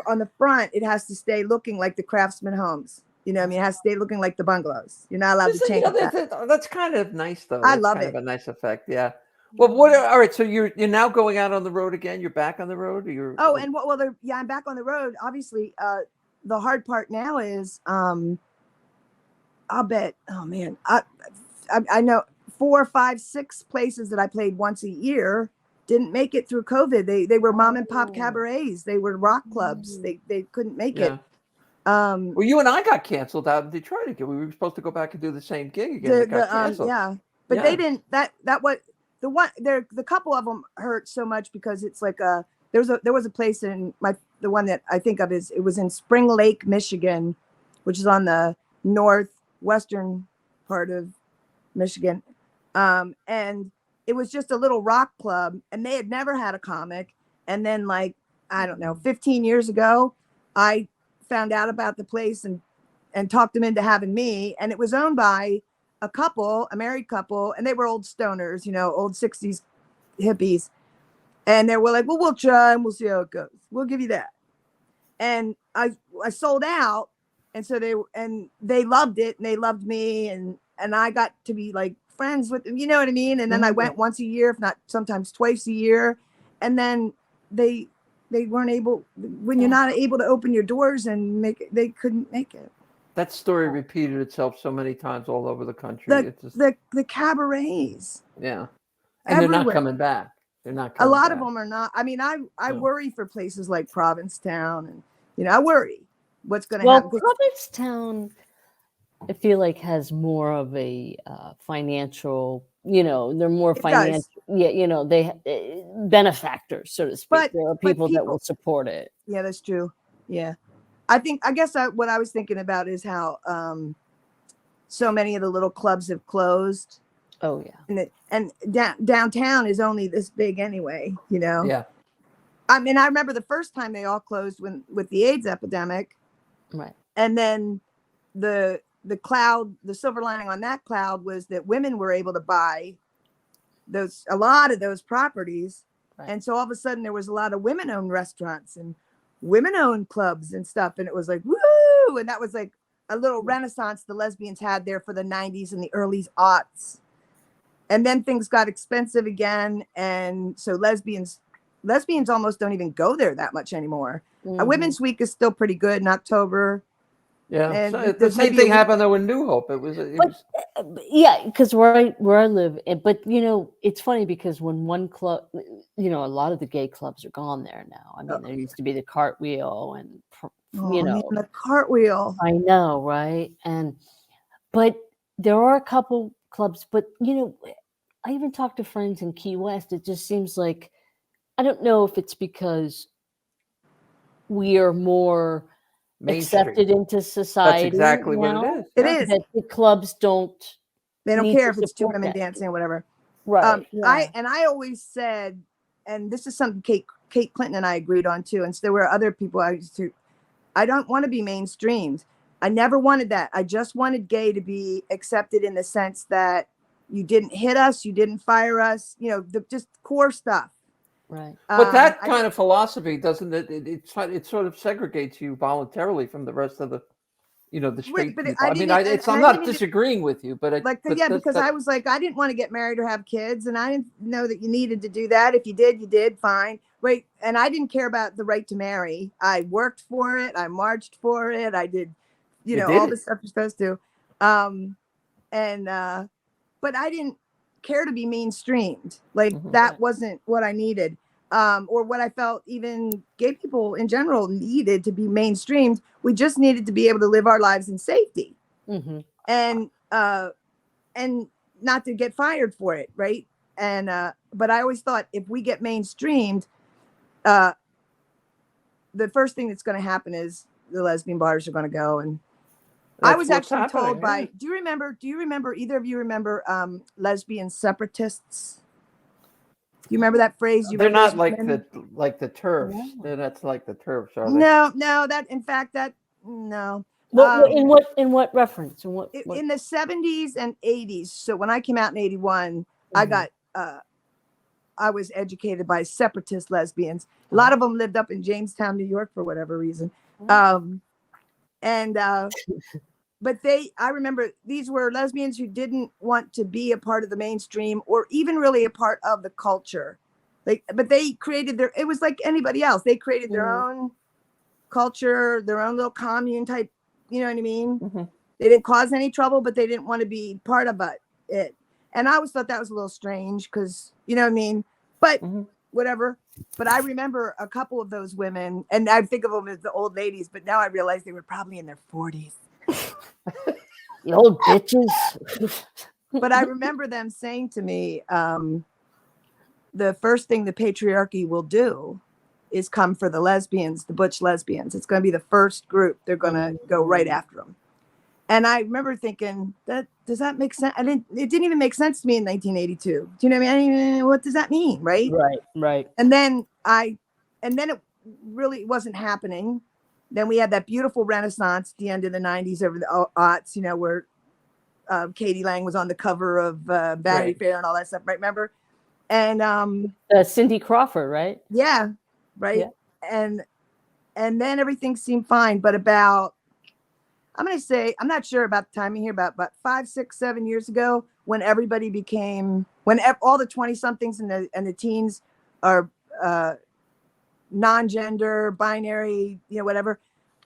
on the front, it has to stay looking like the craftsman homes. It has to stay looking like the bungalows. You're not allowed to change that. That's kind of nice, though. I love it. Kind of a nice effect. Yeah. Well, all right. So you're now going out on the road again. You're back on the road. I'm back on the road. Obviously, the hard part now is, I'll bet. Oh man, I know 4, 5, 6 places that I played once a year didn't make it through COVID. They were mom and pop cabarets. They were rock clubs. They couldn't make it. Well, you and I got canceled out in Detroit again. We were supposed to go back and do the same gig again. It got canceled. But they didn't. The couple of them hurt so much because it's like there was a place in the one that I think of it was in Spring Lake, Michigan, which is on the northwestern part of Michigan, and it was just a little rock club, and they had never had a comic. And then, like, I don't know, 15 years ago, I found out about the place and talked them into having me, and it was owned by a married couple, and they were old stoners, old 60s hippies. And they were like, well, we'll try and we'll see how it goes. We'll give you that. And I sold out. And so they loved it, and they loved me. And I got to be like friends with them, you know what I mean? And then I went once a year, if not sometimes twice a year. And then they weren't able, when you're not able to open your doors and they couldn't make it. That story repeated itself so many times all over the country. The cabarets. Yeah. And they're not coming back. They're not coming back. A lot back. of them are not. I mean, I worry for places like Provincetown, and I worry what's going to happen. Provincetown, I feel like, has more of a financial, they're more financial. Yeah, they benefactors, so to speak. But there are people that will support it. Yeah, that's true. Yeah. I guess what I was thinking about is how so many of the little clubs have closed. Oh yeah. And downtown is only this big anyway, Yeah. I mean, I remember the first time they all closed with the AIDS epidemic. Right. And then the silver lining on that cloud was that women were able to buy a lot of those properties. Right. And so all of a sudden there was a lot of women-owned restaurants and women-owned clubs and stuff. And it was like, woo! And that was like a little renaissance the lesbians had there for the 90s and the early aughts. And then things got expensive again. And so lesbians almost don't even go there that much anymore. Mm-hmm. Women's Week is still pretty good in October. Yeah, And so the there's same maybe thing happened though in New Hope. It was Yeah, because where I live, but it's funny because when one club, a lot of the gay clubs are gone there now. I mean, there used to be the Cartwheel, and oh man, the cartwheel. I know, right? But there are a couple clubs, but I even talked to friends in Key West. It just seems like, I don't know if it's because we are more mainstream. accepted into That's society exactly what it now, is. It yeah. is. that the clubs They don't need care to if it's two support women that. dancing or whatever. Right. I always said, and this is something Kate Clinton and I agreed on too. And so there were other people I don't want to be mainstreamed. I never wanted that. I just wanted gay to be accepted in the sense that you didn't hit us, you didn't fire us, just core stuff. Right. But that kind of philosophy doesn't it sort of segregates you voluntarily from the rest of the the straight but people. I'm not disagreeing with you, but because I was like, I didn't want to get married or have kids, and I didn't know that you needed to do that. If you did, you did, fine, right? And I didn't care about the right to marry. I worked for it. I marched for it. I did, all the stuff you're supposed to, but I didn't care to be mainstreamed. Like that wasn't what I needed. Or what I felt even gay people in general needed to be mainstreamed. We just needed to be able to live our lives in safety, and not to get fired for it, right? And but I always thought if we get mainstreamed, the first thing that's going to happen is the lesbian bars are going to go. And I was actually told by. Do you remember? Either of you remember lesbian separatists? Do you remember that phrase? They're not like the TERFs. No. That's like the TERFs, are they? No. That in fact that no. In what reference? In what? In the 70s and 80s. So when I came out in 81, I got I was educated by separatist lesbians. A lot of them lived up in Jamestown, New York, for whatever reason. But I remember these were lesbians who didn't want to be a part of the mainstream or even really a part of the culture. But they created it was like anybody else. They created their own culture, their own little commune type, you know what I mean? They didn't cause any trouble, but they didn't want to be part of it. And I always thought that was a little strange because, you know what I mean? But whatever. But I remember a couple of those women, and I think of them as the old ladies, but now I realize they were probably in their 40s. The old bitches. But I remember them saying to me, the first thing the patriarchy will do is come for the lesbians, the butch lesbians. It's going to be the first group. They're going to go right after them. And I remember thinking, does that make sense? It didn't even make sense to me in 1982. Do you know what I mean? What does that mean? Right. And then it really wasn't happening. Then we had that beautiful Renaissance at the end of the 90s over the aughts, where Katie Lang was on the cover of Vanity Fair and all that stuff. Right. Remember? And Cindy Crawford, right? Yeah. Right. Yeah. And then everything seemed fine. But I'm going to say, I'm not sure about the timing here, about 5, 6, 7 years ago, when everybody when all the 20 somethings and the teens are non-gender, binary, whatever,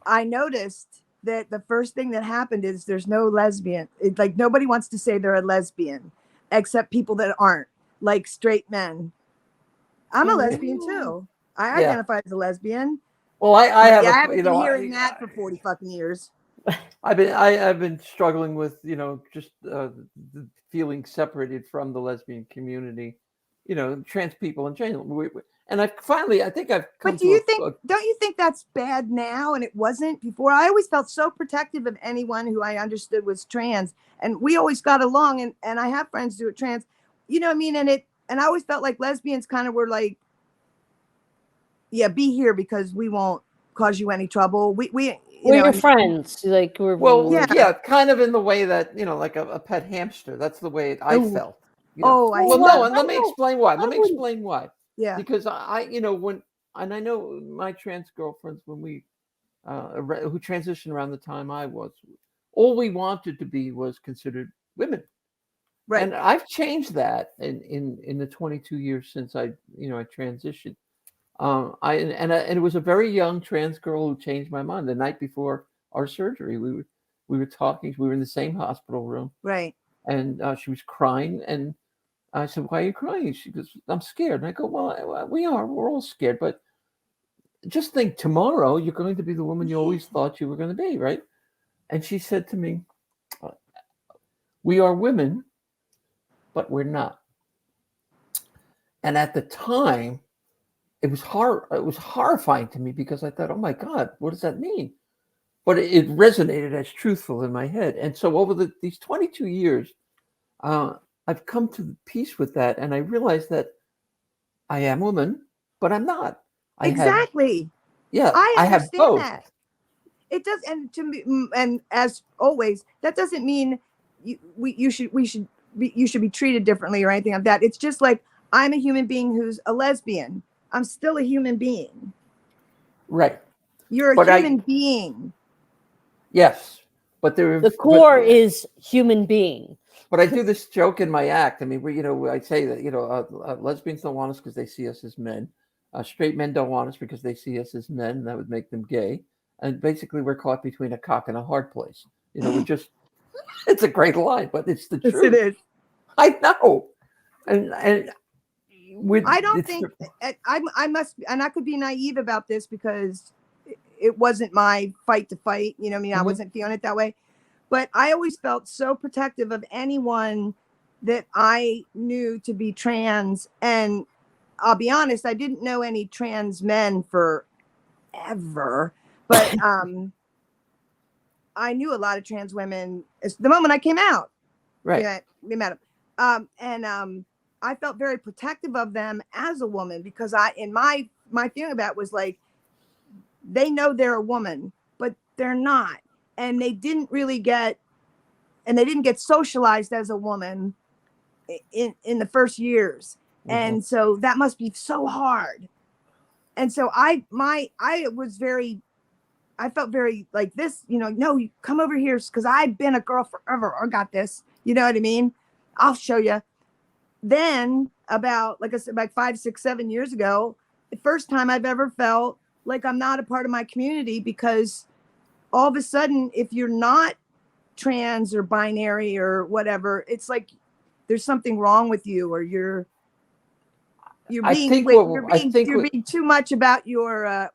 I noticed that the first thing that happened is there's no lesbian. It's like nobody wants to say they're a lesbian except people that aren't, like straight men. I'm a lesbian too. I identify as a lesbian. Well, I haven't been hearing that for 40 fucking years. I've been struggling with just feeling separated from the lesbian community, trans people in general. And I think I've come. But don't you think that's bad now? And it wasn't before. I always felt so protective of anyone who I understood was trans, and we always got along. And I have friends who are trans, you know what I mean? And I always felt like lesbians kind of were like, yeah, be here because we won't cause you any trouble. We're your friends, like kind of in the way that like a pet hamster. That's the way I felt. Let me explain why. Yeah, because I know my trans girlfriends when we who transitioned around the time I was, all we wanted to be was considered women. Right. And I've changed that in the 22 years since I transitioned. And it was a very young trans girl who changed my mind the night before our surgery. We were talking. We were in the same hospital room, Right. and she was crying, and I said, "Why are you crying?" She goes, "I'm scared." And I go, "Well, we are. We're all scared, but just think, tomorrow you're going to be the woman you always thought you were going to be, right?" And she said to me, "We are women, but we're not." And at the time, it was horrifying to me, because I thought, "Oh my God, what does that mean?" But it resonated as truthful in my head. And so over these 22 years, I've come to peace with that, and I realized that I am woman, but I'm not. Exactly. I I have understand both. that. It does, and to me, and as always, that doesn't mean you should be treated differently or anything like that. It's just like, I'm a human being who's a lesbian. I'm still a human being. Right. You're a human being. Yes, but the core is human being. But I do this joke in my act. I mean, I say that, lesbians don't want us because they see us as men. Straight men don't want us because they see us as men, and that would make them gay. And basically, we're caught between a cock and a hard place. We're just, it's a great line, but it's the truth. Yes, it is. I know. And I don't think I must, and I could be naive about this because it wasn't my fight to fight. I mean, I wasn't feeling it that way. But I always felt so protective of anyone that I knew to be trans. And I'll be honest, I didn't know any trans men forever. But I knew a lot of trans women the moment I came out. Right. We met them. And I felt very protective of them as a woman, because my feeling about it was like, they know they're a woman, but they're not. And they didn't get socialized as a woman in the first years. And so that must be so hard. And so I felt very like this, no, you come over here, because I've been a girl forever. I got this. You know what I mean? I'll show you. Then about, like I said, like 5, 6, 7 years ago, the first time I've ever felt like I'm not a part of my community, because all of a sudden, if you're not trans or binary or whatever, it's like there's something wrong with you, or you're being too much about your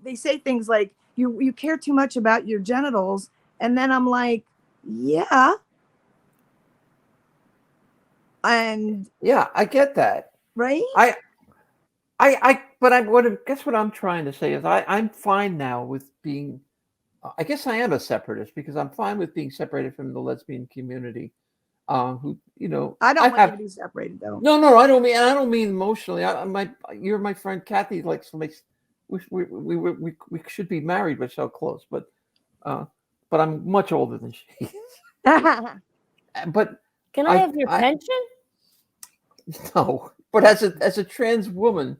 they say things like you care too much about your genitals, and then I'm like, yeah. And yeah, I get that. Right. Guess what I'm trying to say is I'm fine now with being, I guess I am a separatist, because I'm fine with being separated from the lesbian community. I don't want you to be separated, though. No, I don't mean emotionally. You're my friend Kathy. Like, we should be married. We're so close, but I'm much older than she is. But can I have your pension? No, but as a trans woman,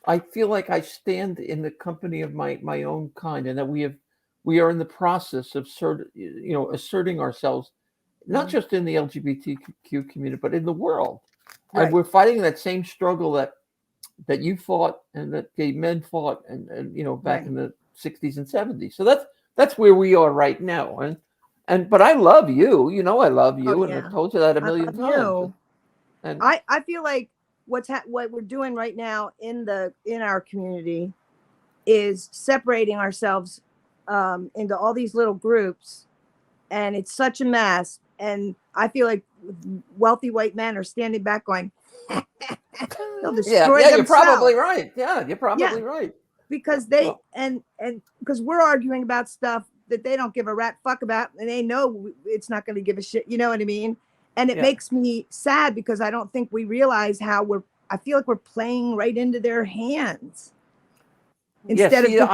I feel like I stand in the company of my own kind, and that we are in the process of asserting ourselves, not just in the LGBTQ community, but in the world. Right. And we're fighting that same struggle that you fought, and that gay men fought, and back in the 60s and 70s. So that's where we are right now. But I love you. I love you, and I've told you that a million times. And I feel like what we're doing right now in our community is separating ourselves into all these little groups, and it's such a mess. And I feel like wealthy white men are standing back going, they'll destroy themselves. You're probably right. Yeah, you're probably right. Because because we're arguing about stuff that they don't give a rat fuck about, and they know it's not going to give a shit. You know what I mean? And it makes me sad, because I don't think we realize I feel like we're playing right into their hands. I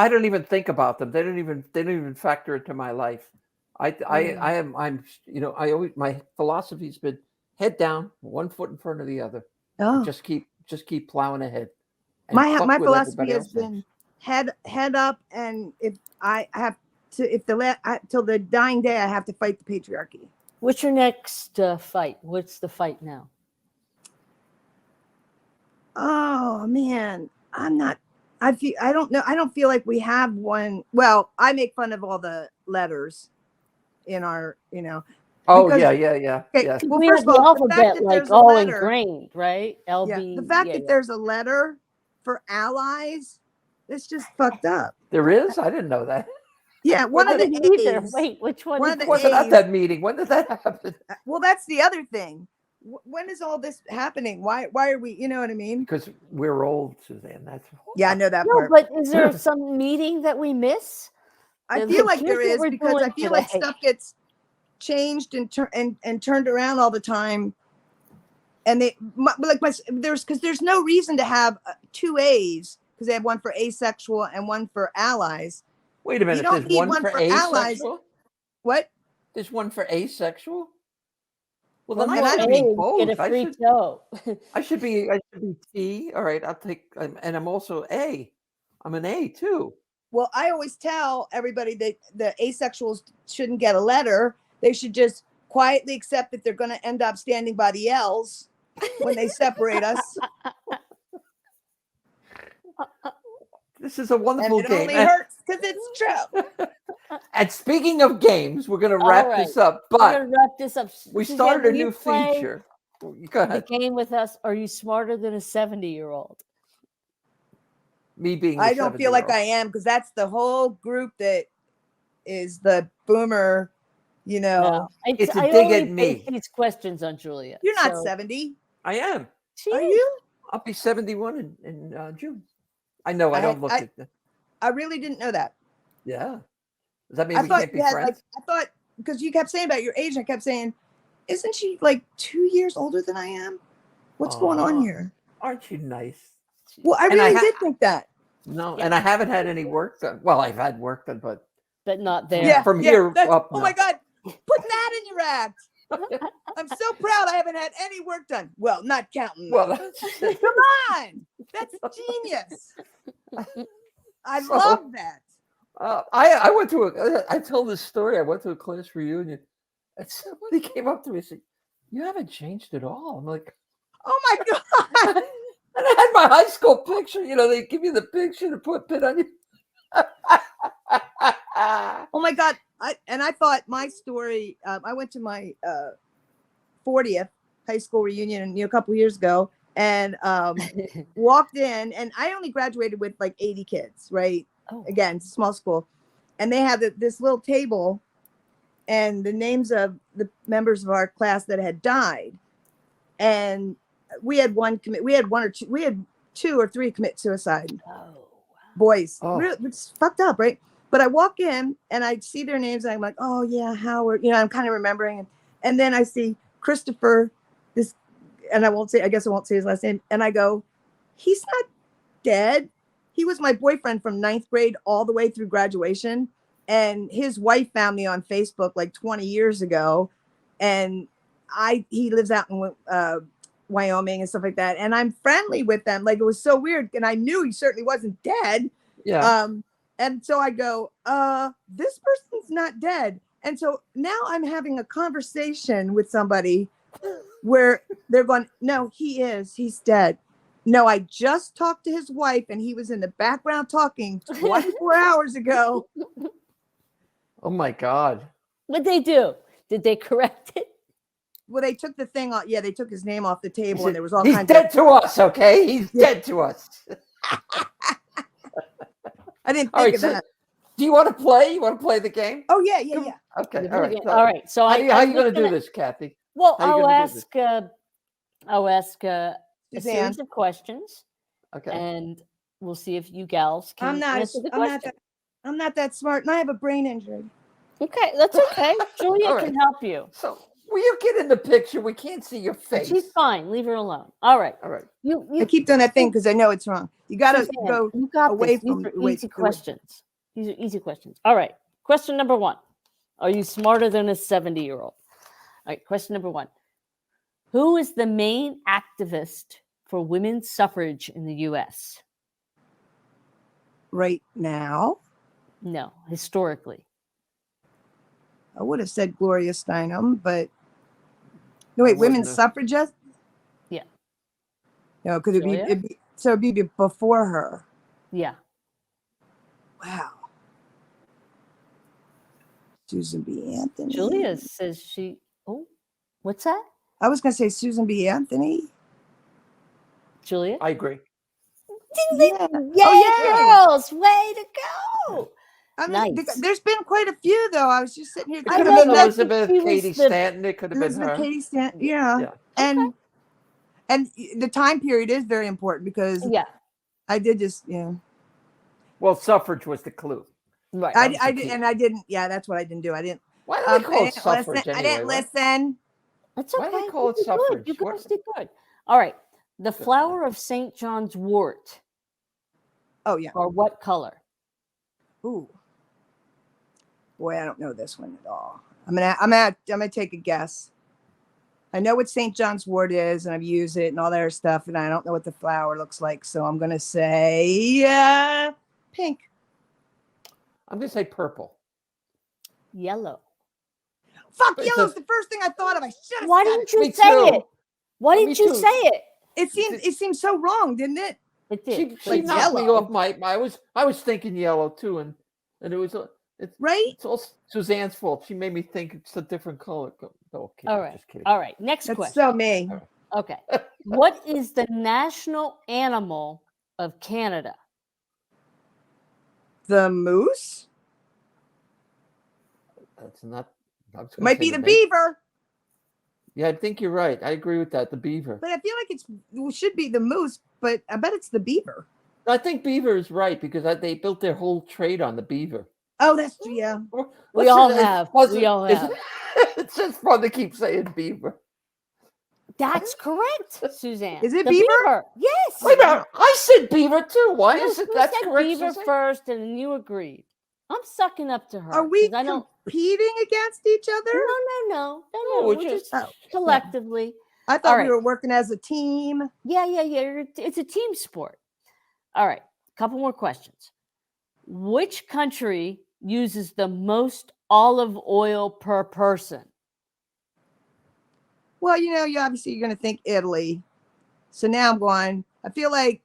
don't even think about them. They don't even factor into my life. My philosophy's been head down, one foot in front of the other. Oh. Just keep plowing ahead. My philosophy has been head up, and if I have to, till the dying day, I have to fight the patriarchy. What's your next fight? What's the fight now? Oh man, I'm not I don't know. I don't feel like we have one. Well, I make fun of all the letters in our, Oh, because yeah. okay, Yes. well, We first have of the all, the fact alphabet that like there's a all letter, ingrained, right? LB. the fact Yeah, that yeah. there's a letter for allies, it's just fucked up. There is? I didn't know that. Yeah, one I of the didn't either. A's. Wait, which one? One is of the I wasn't at A's. that meeting. When did that happen? Well, that's the other thing. When is all this happening? Why are we, you know what I mean? Because we're old, Suzanne. That's Yeah, I know that No, part. but is there some meeting that we miss? I Like, feel like there here's what is, we're because I doing feel like today. stuff gets changed and turned around all the time. And there's no reason to have two A's, because they have one for asexual and one for allies. Wait a minute. You don't There's need one one for for allies. asexual? What? There's one for asexual? Well, Well, then then I I should don't- be Hey, get a both. free toe. I should be T. All right, I'll take, and I'm also A. I'm an A too. Well, I always tell everybody that the asexuals shouldn't get a letter. They should just quietly accept that they're going to end up standing by the L's when they separate us. This is a And wonderful it game. only hurts because it's true. And speaking of games, we're going to All wrap right. this up. We're But gonna wrap this up. we Suzanne, started a will you new play feature. Go the ahead. game with us. Are you smarter than a 70-year-old? Me being I don't feel like I am, because that's the whole group that is the boomer, No. It's a I dig only at me. base these questions on Julia. You're not so 70. I am. She Are is. you? I'll be 71 in June. I know. I I- don't look I- at the. I really didn't know that. Yeah. Does that mean I we thought can't be you had friends? I thought, because you kept saying about your age, I kept saying, isn't she like 2 years older than I am? What's going on Aw, here? Aren't you nice? Well, I And I really ha- did think that. No, Yeah. and I haven't had any work done. Well, I've had work done, but But not there. Yeah, from here up, oh no. my God, put that in your act. I'm so proud I haven't had any work done. Well, not counting. Well, that's Come on, that's genius. I So- love that. I went to I tell this story. I went to a class reunion, and somebody came up to me and said, "You haven't changed at all." I'm like, Oh my God. and I had my high school picture. They give you the picture to put on you. Oh my God. I thought my story, I went to my 40th high school reunion a couple years ago, and walked in, and I only graduated with like 80 kids, right? Oh. Again, it's a small school. And they had this little table and the names of the members of our class that had died. And we had two or three commit suicide. Oh, Boys. Oh. Really, it's fucked up, right? But I walk in and I see their names and I'm like, oh yeah, Howard. I'm kind of remembering. And then I see Christopher, and I guess I won't say his last name. And I go, he's not dead. He was my boyfriend from 9th grade all the way through graduation. And his wife found me on Facebook like 20 years ago. And he lives out in Wyoming and stuff like that. And I'm friendly with them. Like, it was so weird. And I knew he certainly wasn't dead. Yeah. And so I go, this person's not dead. And so now I'm having a conversation with somebody where they're going, no, he is. He's dead. No, I just talked to his wife and he was in the background talking 24 hours ago. Oh my God. what'd they do? Did they correct it? Well, they took the thing off. Yeah, they took his name off the table and there was all He's kinds dead to us, okay? He's dead to us. I didn't All think right. of So, that. do you want to play? You want to play the game? Oh, yeah. Okay. The All right. video- So All right. So how are you I'm going to just do gonna- this, Kathy? Well, How you I'll gonna do this? ask a Suzanne. series of questions, Okay. and we'll see if you gals can I'm not answer the I'm not question. that I'm not that smart and I have a brain injury. Okay, that's okay. Julia All can right. help you. So will you get in the picture? We can't see your face. She's fine. Leave her alone. All right. All right. I keep doing that thing because I know it's wrong. You got to Suzanne, go. You got away this. from These the are way- easy the way- questions. These are easy questions. All right. Question number 1. Are you smarter than a 70-year-old? All right. Question number 1. Who is the main activist for women's suffrage in the U.S.? right now. No, historically. I would have said Gloria Steinem, but no, wait, I women's wouldn't suffragists? Yeah. No, could it be, Julia? so it'd be before her. Yeah. Wow. Susan B. Anthony. Julia says she. Oh, what's that? I was going to say Susan B. Anthony. Julia? I agree. Yay, yay. girls! Way to go! I mean, Nice. there's been quite a few, though. I was just sitting here It thinking could have been know, Elizabeth, she was Katie the- Stanton. It could have been Elizabeth her. Cady Stanton. Yeah. Yeah. And the time period is very important because Yeah. I did just, yeah. Well, suffrage was the clue. Right. That was I the did, key. and I didn't. Yeah, that's what I didn't do. I didn't. Why do they call I it didn't suffrage listen. anyway? I didn't listen. That's Why okay. do they call it You did good. suffrage? You What- guys did good. All right. The flower of St. John's wort Oh yeah. are what color? Ooh. Boy, I don't know this one at all. I'm gonna take a guess. I know what St. John's wort is, and I've used it and all that other stuff, and I don't know what the flower looks like, so I'm gonna say pink. I'm going to say purple. Yellow. Fuck, But it's yellow's the first thing I thought of. I should have Why said didn't it. you Me say too. it? Why Me didn't you too. say it? It seemed so wrong, didn't it? It did. She Like knocked me yellow. off my. I was thinking yellow too, and it was Right? it's all Suzanne's fault. She made me think it's a different color. No, kidding, All right. just kidding. All right. Next That's question. so me. Okay. What is the national animal of Canada? The moose That's not. I was gonna might say be the beaver. beaver, Yeah, I think you're right. I agree with that. The beaver. but I feel like it should be the moose, but I bet it's the beaver. I think beaver is right because they built their whole trade on the beaver. Oh, that's true. Yeah. We all have. We all have. It's just fun to keep saying beaver. That's correct, Suzanne. Is it The beaver? Yes. Wait a minute, I said beaver too. Why No, is it you that's said correct? beaver Suzanne? first, and then you agreed. I'm sucking up to her. Are we 'cause I don't. competing against each other? No. No, We're we're just Oh. collectively. I thought All we right. were working as a team. Yeah. It's a team sport. All right. Couple more questions. Which country uses the most olive oil per person? Well, you obviously you're going to think Italy. So now I'm going. I feel like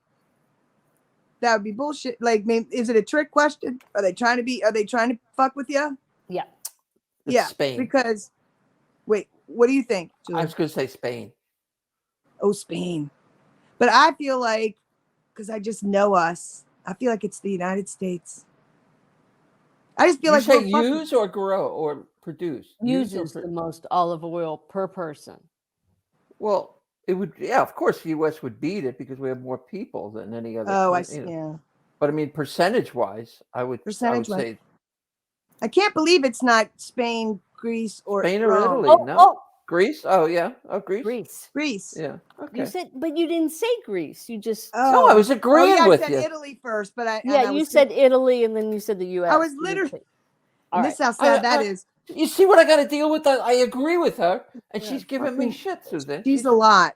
that would be bullshit. Like, is it a trick question? Are they trying to fuck with you? Yeah. It's Yeah. Spain. Because, wait, what do you think, I Julie? was going to say Spain. Oh, Spain. But I feel like, because I just know us, I feel like it's the United States. I just feel You like say we're fucking- use or grow or produce? Use or Uses the most olive oil per person. Well, it would. Yeah, of course, the U.S. would beat it because we have more people than any other. Oh, I country, see. you know. Yeah. But I mean, percentage-wise, I would Percentage-wise. say I can't believe it's not Spain, Greece, or Spain or Rome. Italy. No, Greece. Oh yeah, Greece. Greece. Greece. Yeah. Okay. You said, but you didn't say Greece. You just No, I was agreeing yeah, with I said you. Italy first, but I you said Italy and then you said the U.S. I was You didn't literally. say- All And right. this is how sad that is. You see what I got to deal with? I agree with her, and Yeah, she's giving me fucking- shit, Suzanne. She's a lot.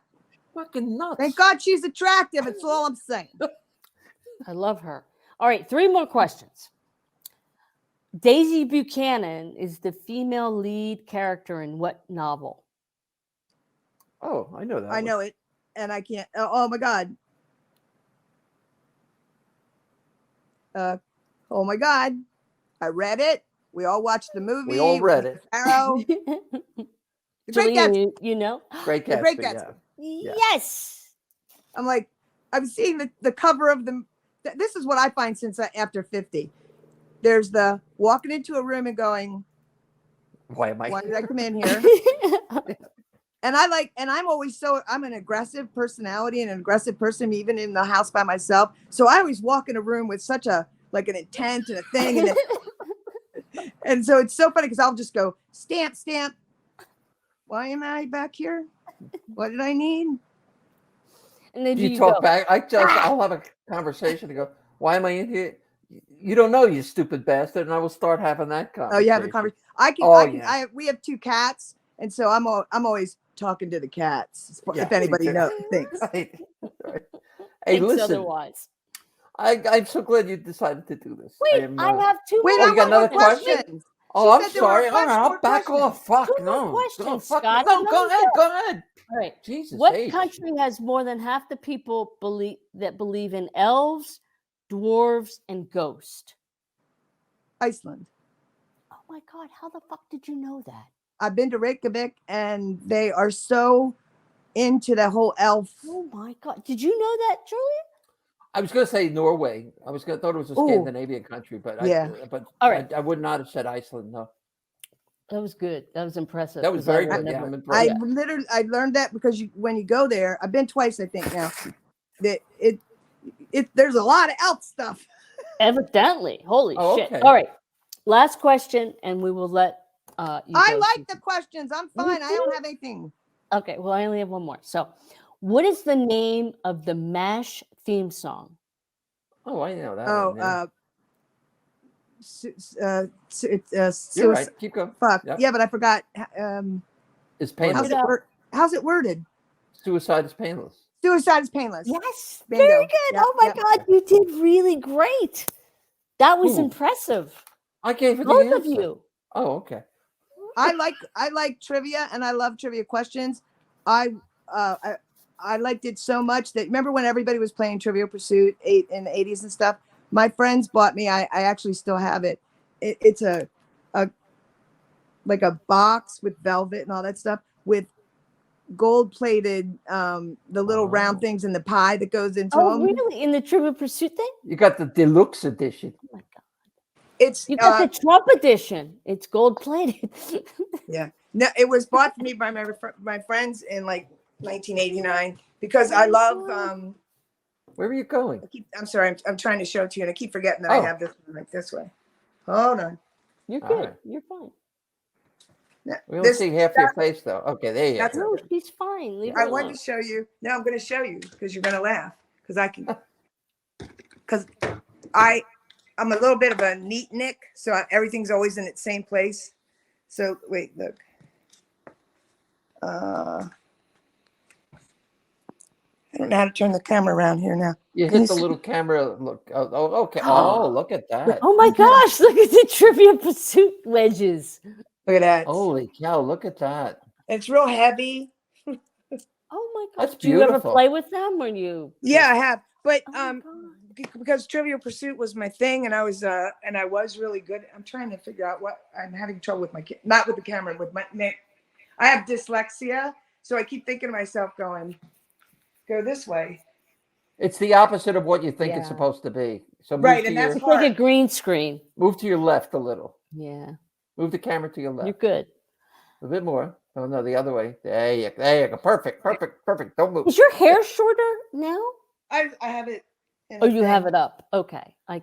fucking nuts. Thank God she's attractive. That's all I'm saying. I love her. All right, 3 more questions. Daisy Buchanan is the female lead character in what novel? Oh, I know that. I one. know it, and I can't. Oh my God. Oh my God. I read it. We all watched the movie. We all read it. Arrow. The Great Julian, Gatsby. you know? Great The Gatsby. Great Yeah. Gatsby. Yeah. Yes. I'm like, I'm seeing the cover of the. This is what I find since after 50. There's the walking into a room and going, Why am I? why did I come in here? And I'm always I'm an aggressive personality and an aggressive person, even in the house by myself. So I always walk in a room with such an intent and a thing. And, and so it's so funny because I'll just go, stamp. Why am I back here? What did I need? And then You you talk go, back. I'll have a conversation to go. Why am I in here? You don't know, you stupid bastard, and I will start having that conversation. Oh, you have a conversation. We have 2 cats, and so I'm always talking to the cats. Yeah, if anybody me too. thinks. Right. Hey, thinks listen. otherwise. I'm so glad you decided to do this. Wait, I have 2 Wait, more you got another questions. question? Oh, She I'm said there were sorry. a bunch All right, more I'll back questions. off. Fuck 2 more no. questions, fuck Scott. no. Go ahead. All right. Jesus. What H. country has more than half the people believe in elves, dwarves, and ghost? Iceland. Oh my God, how the fuck did you know that? I've been to Reykjavik, and they are so into the whole elf. Oh my God, did you know that, Julia? I was going to say Norway. I was going to thought it was a Scandinavian country, but Yeah. All right. I would not have said Iceland. No, That was good. That was impressive. that was 'cause I very would good. Yeah, never- I'm impressed. I learned that because when you go there, I've been twice, I think now. That there's a lot of elf stuff. Evidently. Holy Oh, shit. okay. All right. Last question, and we will let you I go, like Susan. the questions. I'm fine. I don't have anything. Okay, well, I only have one more. So, what is the name of the MASH theme song? Oh, I know that Oh, one. Yeah. You're right. Keep going. Fuck. Yep. Yeah, but I forgot. It's How's painless. how's it worded? Suicide is painless. Suicide is painless. Yes, Bingo. very good. Yep, Oh my yep. God, you did really great. That was Ooh. impressive. I gave her the Both answer. of you. Oh, okay. I like trivia, and I love trivia questions. I liked it so much that remember when everybody was playing Trivial Pursuit in the 80s and stuff. My friends bought me. I actually still have it. It's a like a box with velvet and all that stuff with gold plated the little round things in the pie that goes into Oh, them. really? In the Trivial Pursuit thing? You got the deluxe edition. Oh my God. It's You got the Trump edition. It's gold plated. yeah. No, it was bought for me by my friends in like 1989 because I love Where are you going? I'm sorry, I'm trying to show it to you, and I keep forgetting that Oh. I have this one like this way. Hold on. You're All good. right. You're fine. We only see half your face, though. Okay, there you That's go. No, she's fine. Leave her I alone. wanted to show you. No, I'm going to show you because you're going to laugh because I can. Because I'm a little bit of a neat Nick, so everything's always in its same place. So wait, look. I don't know how to turn the camera around here now. You Can hit you the see? little camera. Look. Oh, okay. Oh, look at that. Oh my gosh, look at the Trivial Pursuit wedges. Look at that. Holy cow! Look at that. It's real heavy. Oh my gosh. That's Do you ever beautiful. play with them when you? Yeah, I have. But Oh my God. because Trivial Pursuit was my thing, and I was really good. I'm trying to figure out what I'm having trouble with not with the camera, with my I have dyslexia, so I keep thinking to myself, go this way. It's the opposite of what you think it's Yeah. supposed to be. So move Right, to and your, that's It's like a green screen. move to your left a little. Yeah, Move the camera to your you're left. good. A bit more. Oh no, the other way. There you go. Perfect. Don't move. Is your hair shorter now? I have it. in Oh, the you thing. have it up. Okay. I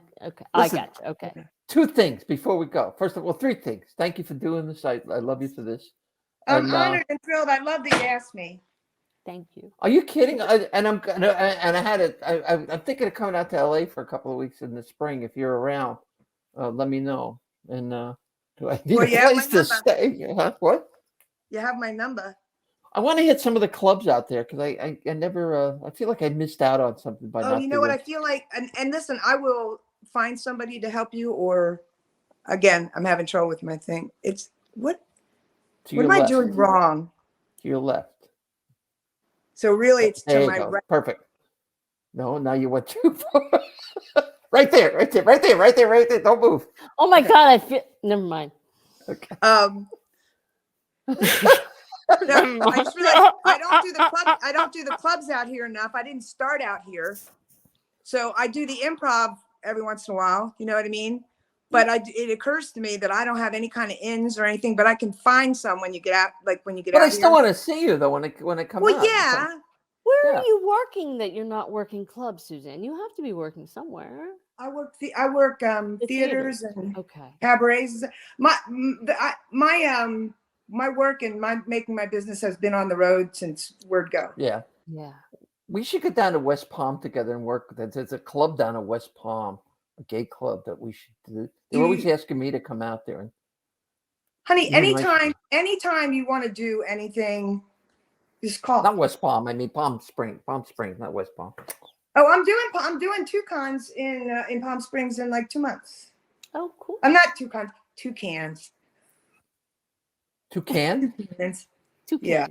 Listen. got you. Okay. Two things before we go. First of all, three things. Thank you for doing this. I love you for this. I'm And, honored and thrilled. I love that you asked me. Thank you. Are you kidding? I'm thinking of coming out to LA for a couple of weeks in the spring. If you're around, let me know. And do I need Well, a you have place my to number. stay? Huh? What? You have my number. I want to hit some of the clubs out there because I never. I feel like I missed out on something by Oh, not. you know what? I feel like, and listen, I will find somebody to help you. Or, again, I'm having trouble with my thing. It's what To what your am I left. doing wrong? To your left. So really, it's There to you my go. right. Perfect. No, now you went too far. Right there. Don't move. Oh my God, I feel. Never mind. Okay. No, I just realized I don't do the clubs out here enough. I didn't start out here, so I do the improv every once in a while. You know what I mean? But it occurs to me that I don't have any kind of ins or anything. But I can find some when you get out, like when you get But out I still here. want to see you though when it comes Well, out. yeah. Where Yeah. are you working that you're not working clubs, Suzanne? You have to be working somewhere. I work The theaters and Okay. cabarets. My work and making my business has been on the road since word go. Yeah. Yeah. We should get down to West Palm together and work. There's a club down at West Palm, a gay club that we should do. They're always asking me to come out there. And Honey, You and I anytime you want to do anything, just call. not West Palm. I mean Palm Springs, not West Palm. Oh, I'm doing 2 cons in Palm Springs in like 2 months. Oh, cool. I'm not 2 cons, 2 cans. Toucan? Cans. Toucan. Yeah.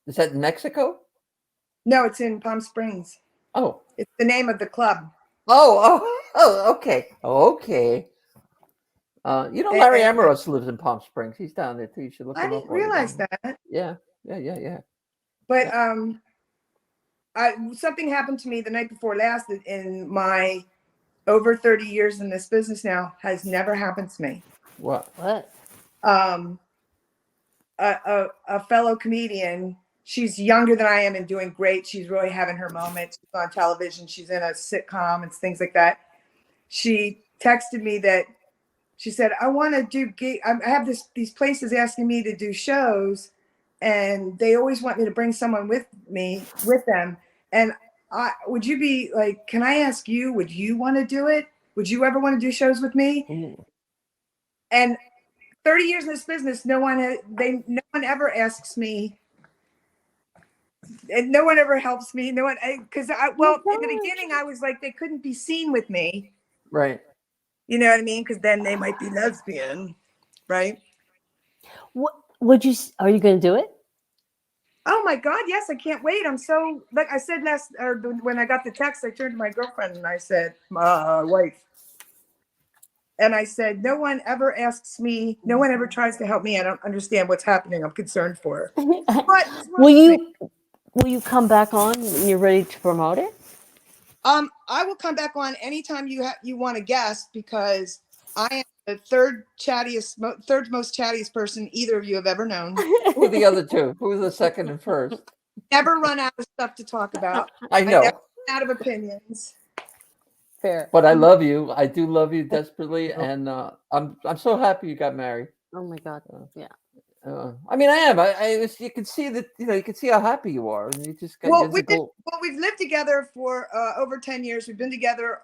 Is that in Mexico? No, it's in Palm Springs. Oh, It's the name of the club. Okay. Larry Amorous lives in Palm Springs. He's down there too. You should look I him up. didn't realize that. Yeah. But something happened to me the night before last in my over 30 years in this business now has never happened to me. What? A fellow comedian, she's younger than I am and doing great. She's really having her moment. She's on television. She's in a sitcom and things like that. She texted me that she said, I want to do I have these places asking me to do shows, and they always want me to bring someone with them. And would you be like, can I ask you, would you want to do it? Would you ever want to do shows with me? Ooh. And 30 years in this business, no one ever asks me, and no one ever helps me. No one, because in the beginning I was like, they couldn't be seen with me. Right. You know what I mean? Because then they might be lesbian, right? What are you going to do it? Oh my God, yes, I can't wait. I'm so, like I said when I got the text, I turned to my girlfriend and I said, my wife. And I said, no one ever asks me, no one ever tries to help me. I don't understand what's happening. I'm concerned for her. But will you come back on when you're ready to promote it? I will come back on anytime you want to guest, because I am the third most chattiest person either of you have ever known. Who are the other two? Who are the second and first? Never run out of stuff to talk about. I know. I never run out of opinions. Fair. But I love you. I do love you desperately, and I'm so happy you got married. Oh my God. Yeah. I mean, I am. You can see that. You can see how happy you are, and you just got. We've lived together for over 10 years. We've been together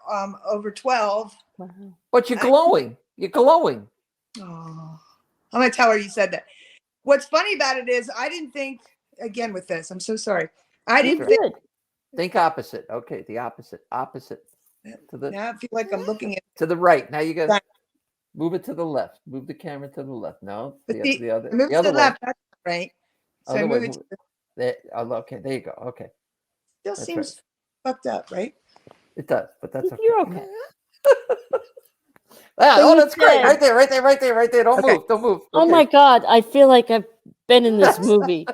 over 12. Wow. But you're glowing. You're glowing. Oh, I'm gonna tell her you said that. What's funny about it is I didn't think, again with this, I'm so sorry. I didn't think opposite. Okay, the opposite. Now I feel like I'm looking at to the right. Now you got to move it to the left. Move the camera to the left. No, the other. Move the other to the left. That's right. So other move way. it. Okay, there you go. Okay. Still seems fucked up, right? It does, but that's okay. You're okay. That's great. Right there. Don't move. Okay. Oh my God. I feel like I've been in this movie.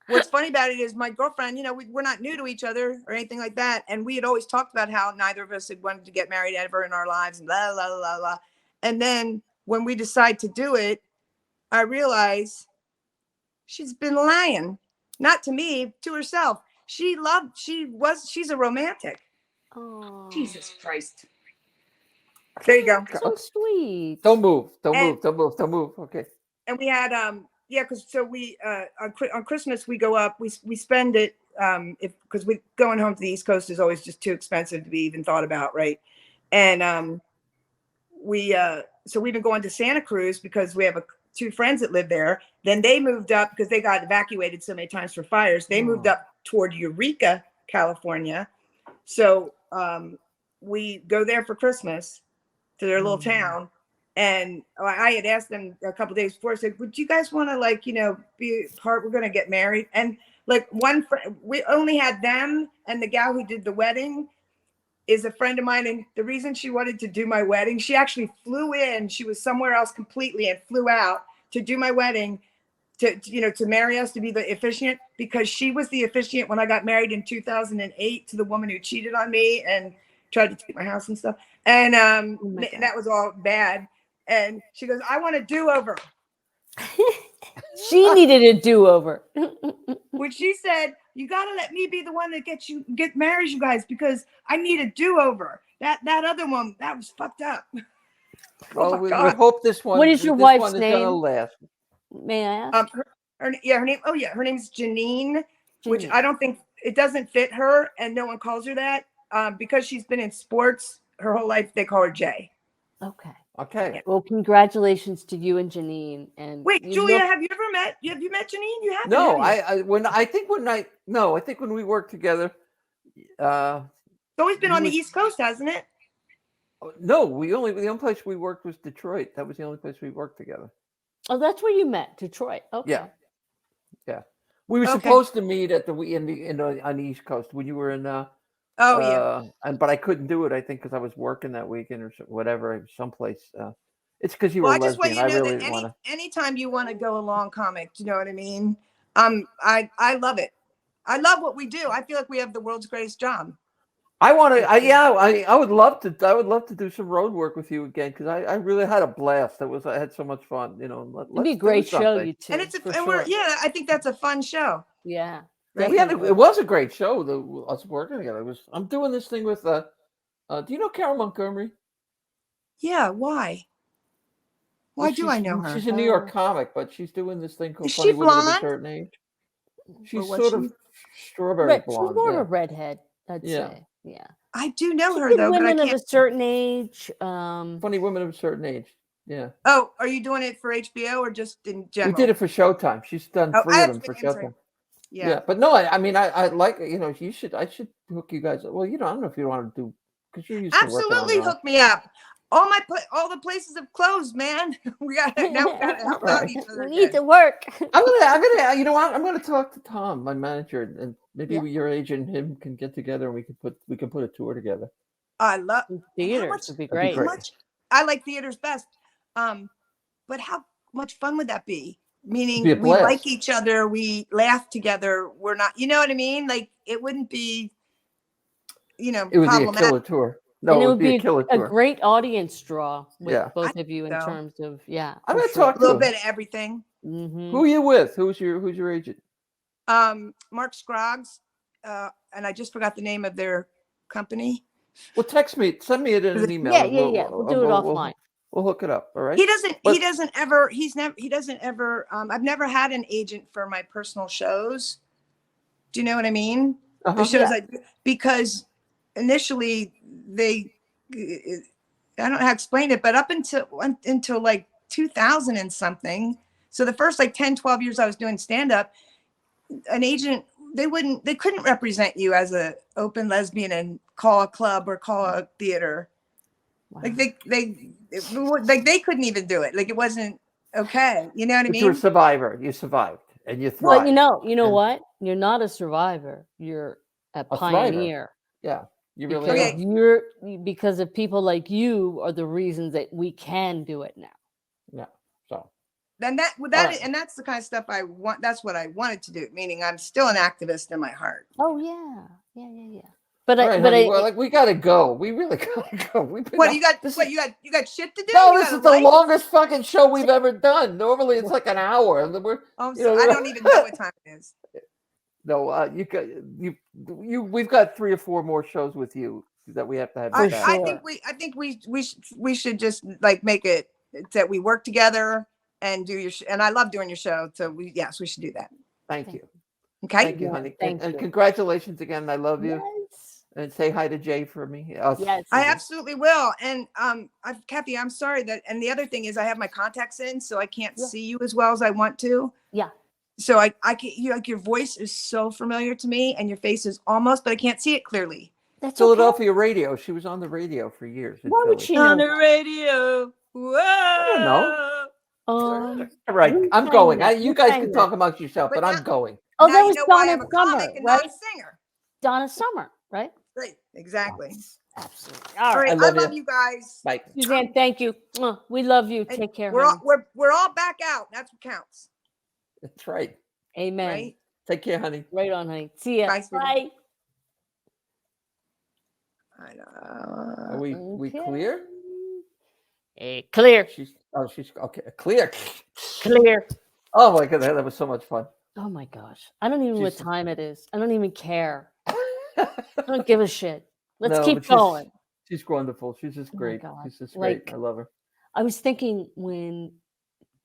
What's funny about it is my girlfriend, we're not new to each other or anything like that. And we had always talked about how neither of us had wanted to get married ever in our lives and blah, blah, blah, blah. And then when we decide to do it, I realize she's been lying, not to me, to herself. She's a romantic. Oh, Jesus Christ. There you go. So sweet. Don't move. Okay. And we had, because so we on Christmas we go up. We spend it because we going home to the East Coast is always just too expensive to be even thought about, right? And so we've been going to Santa Cruz because we have two friends that live there. Then they moved up because they got evacuated so many times for fires. They moved up toward Eureka, California. So we go there for Christmas to their little town. And I had asked them a couple of days before, I said, would you guys want to be part? We're going to get married. And one friend, we only had them, and the gal who did the wedding is a friend of mine. And the reason she wanted to do my wedding, she actually flew in. She was somewhere else completely and flew out to do my wedding to marry us, to be the officiant, because she was the officiant when I got married in 2008 to the woman who cheated on me and tried to take my house and stuff. And that was all bad. And she goes, I want a do-over. She needed a do-over. Which she said, you got to let me be the one that marries you guys, because I need a do-over. That other one, that was fucked up. Well, we hope this one. What is your wife's name? Gonna last. May I ask? Her name. Oh yeah, her name's Janine, which I don't think it doesn't fit her, and no one calls her that because she's been in sports her whole life. They call her Jay. Okay. Okay. Well, congratulations to you and Janine. And wait, Julia, have you met Janine? You haven't. No, I think when we worked together. It's always been on the East Coast, hasn't it? No, the only place we worked was Detroit. That was the only place we worked together. Oh, that's where you met, Detroit. Okay. Yeah. We were Okay. supposed to meet at on the East Coast when you were in. Oh yeah. But I couldn't do it. I think because I was working that weekend or whatever, someplace. It's because you Well, were I just want lesbian. you to I know really that didn't want to. anytime you want to go along comic, do you know what I mean? I love it. I love what we do. I feel like we have the world's greatest job. I want to. I would love to. I would love to do some road work with you again because I really had a blast. I had so much fun. It'd be a great show, you two. And I think that's a fun show. Yeah. It was a great show. Us working together. I'm doing this thing with. Do you know Carol Montgomery? Yeah. Why? Why do I know her? She's a New York comic, but she's doing this thing called Is she Funny Women of a blonde? Certain Age. She's was sort she? of strawberry blonde. She's more yeah. of a redhead, I'd Yeah. say. Yeah. I do know She her did though, but I Women of can't. a Certain Age. Funny Women of a Certain Age. Yeah. Oh, are you doing it for HBO or just in general? We did it for Showtime. She's done Oh, 3 I of have them for to answer it. Showtime. Yeah. But no, I mean, I like, I should hook you guys. Well, I don't know if you want to do, because you're used to working on Absolutely your own. hook me up. All the places have closed, man. we gotta help out each other. We need to work. I'm gonna, you know what? I'm gonna talk to Tom, my manager, and maybe Yeah. your agent and him can get together and we can put a tour together. I love Theaters would be That'd be great. great. How much I like theaters best. But how much fun would that be? Meaning It'd be a we blast. like each other, we laugh together. We're not, you know what I mean? Like it wouldn't be, It would be a problematic. killer tour. No, And it would be a a killer tour. great audience draw with Yeah. both of you in so. terms of I'm for gonna sure. talk A little to him. bit of everything. Who are you with? Who's your agent? Mark Scroggs, and I just forgot the name of their company. Well, send me it in an email. Yeah. We'll do it offline. We'll hook it up. All right. He doesn't ever, I've never had an agent for my personal shows. Do you know what I mean? The shows because initially I don't know how to explain it, but up until like 2000 and something. So the first like 10, 12 years I was doing stand-up, an agent, they couldn't represent you as a open lesbian and call a club or call a theater. Wow. Like they couldn't even do it. Like it wasn't okay. You know what I mean? You're a survivor. You survived and you thrived. Well, you know what? You're not a survivor. You're a pioneer. Yeah, you really because because of people like you are the reasons that we can do it now. Yeah. So. And that's the kind of stuff I want. That's what I wanted to do. Meaning, I'm still an activist in my heart. Oh yeah. But we gotta go. We really gotta go. You got shit to do? No, this is the longest fucking show we've ever done. Normally it's like an hour. And I don't even know what time it is. No, we've got 3 or 4 more shows with you that we have to have. I think we should just like make it that we work together and do your and I love doing your show. So we should do that. Thank you. Okay. Thank you, honey. Thank and you. Congratulations again. I love you. Yes. And say hi to Jay for me. Yes. I absolutely will. And Kathy, I'm sorry that. And the other thing is, I have my contacts in, so I can't see you as well as I want to. Yeah. So I can. Your voice is so familiar to me, and your face is almost, but I can't see it clearly. That's Philadelphia radio. She was on the radio for years. Why would she on know the radio? Whoa. I don't know. All right, I'm going. You guys can talk amongst yourself, but I'm going. Oh, that Now was you know why Donna I'm a Summer, comic and right? not a singer. Donna Summer, right? Right. Exactly. Absolutely. All right. I love you guys. Bye. Suzanne, thank you. We love you. And Take care. We're all back out. That's what counts. That's right. Amen. Right? Take care, honey. Right on, honey. See ya. Bye, sweetie. Bye. I know. Are we clear? Clear. She's okay. Clear. Clear. Oh my god, that was so much fun. Oh my gosh. I don't even know what time it is. I don't even care. I don't give a shit. Let's keep going. She's wonderful. She's just great. She's just great. I love her. I was thinking when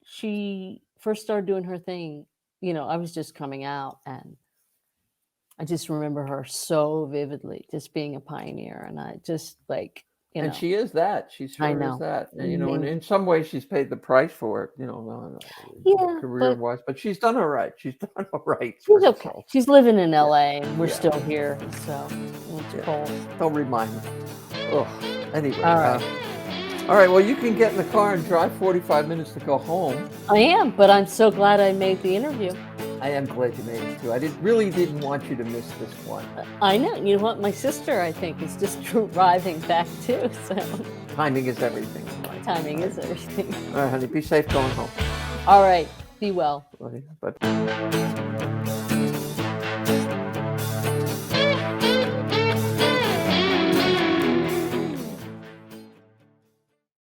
she first started doing her thing, I was just coming out and I just remember her so vividly, just being a pioneer. And I just and she is that. She sure is that. And, and in some ways she's paid the price for it, career-wise. But she's done all right. She's done all right. She's okay. She's living in LA and we're still here. So it's cold. Don't remind me. Oh, anyway. All right. All right. Well, you can get in the car and drive 45 minutes to go home. I am, but I'm so glad I made the interview. I am glad you made it too. I really didn't want you to miss this one. I know. You know what? My sister, I think, is just arriving back too. So Timing is everything. timing is everything. All right, honey. Be safe going home. All right. Be well. But.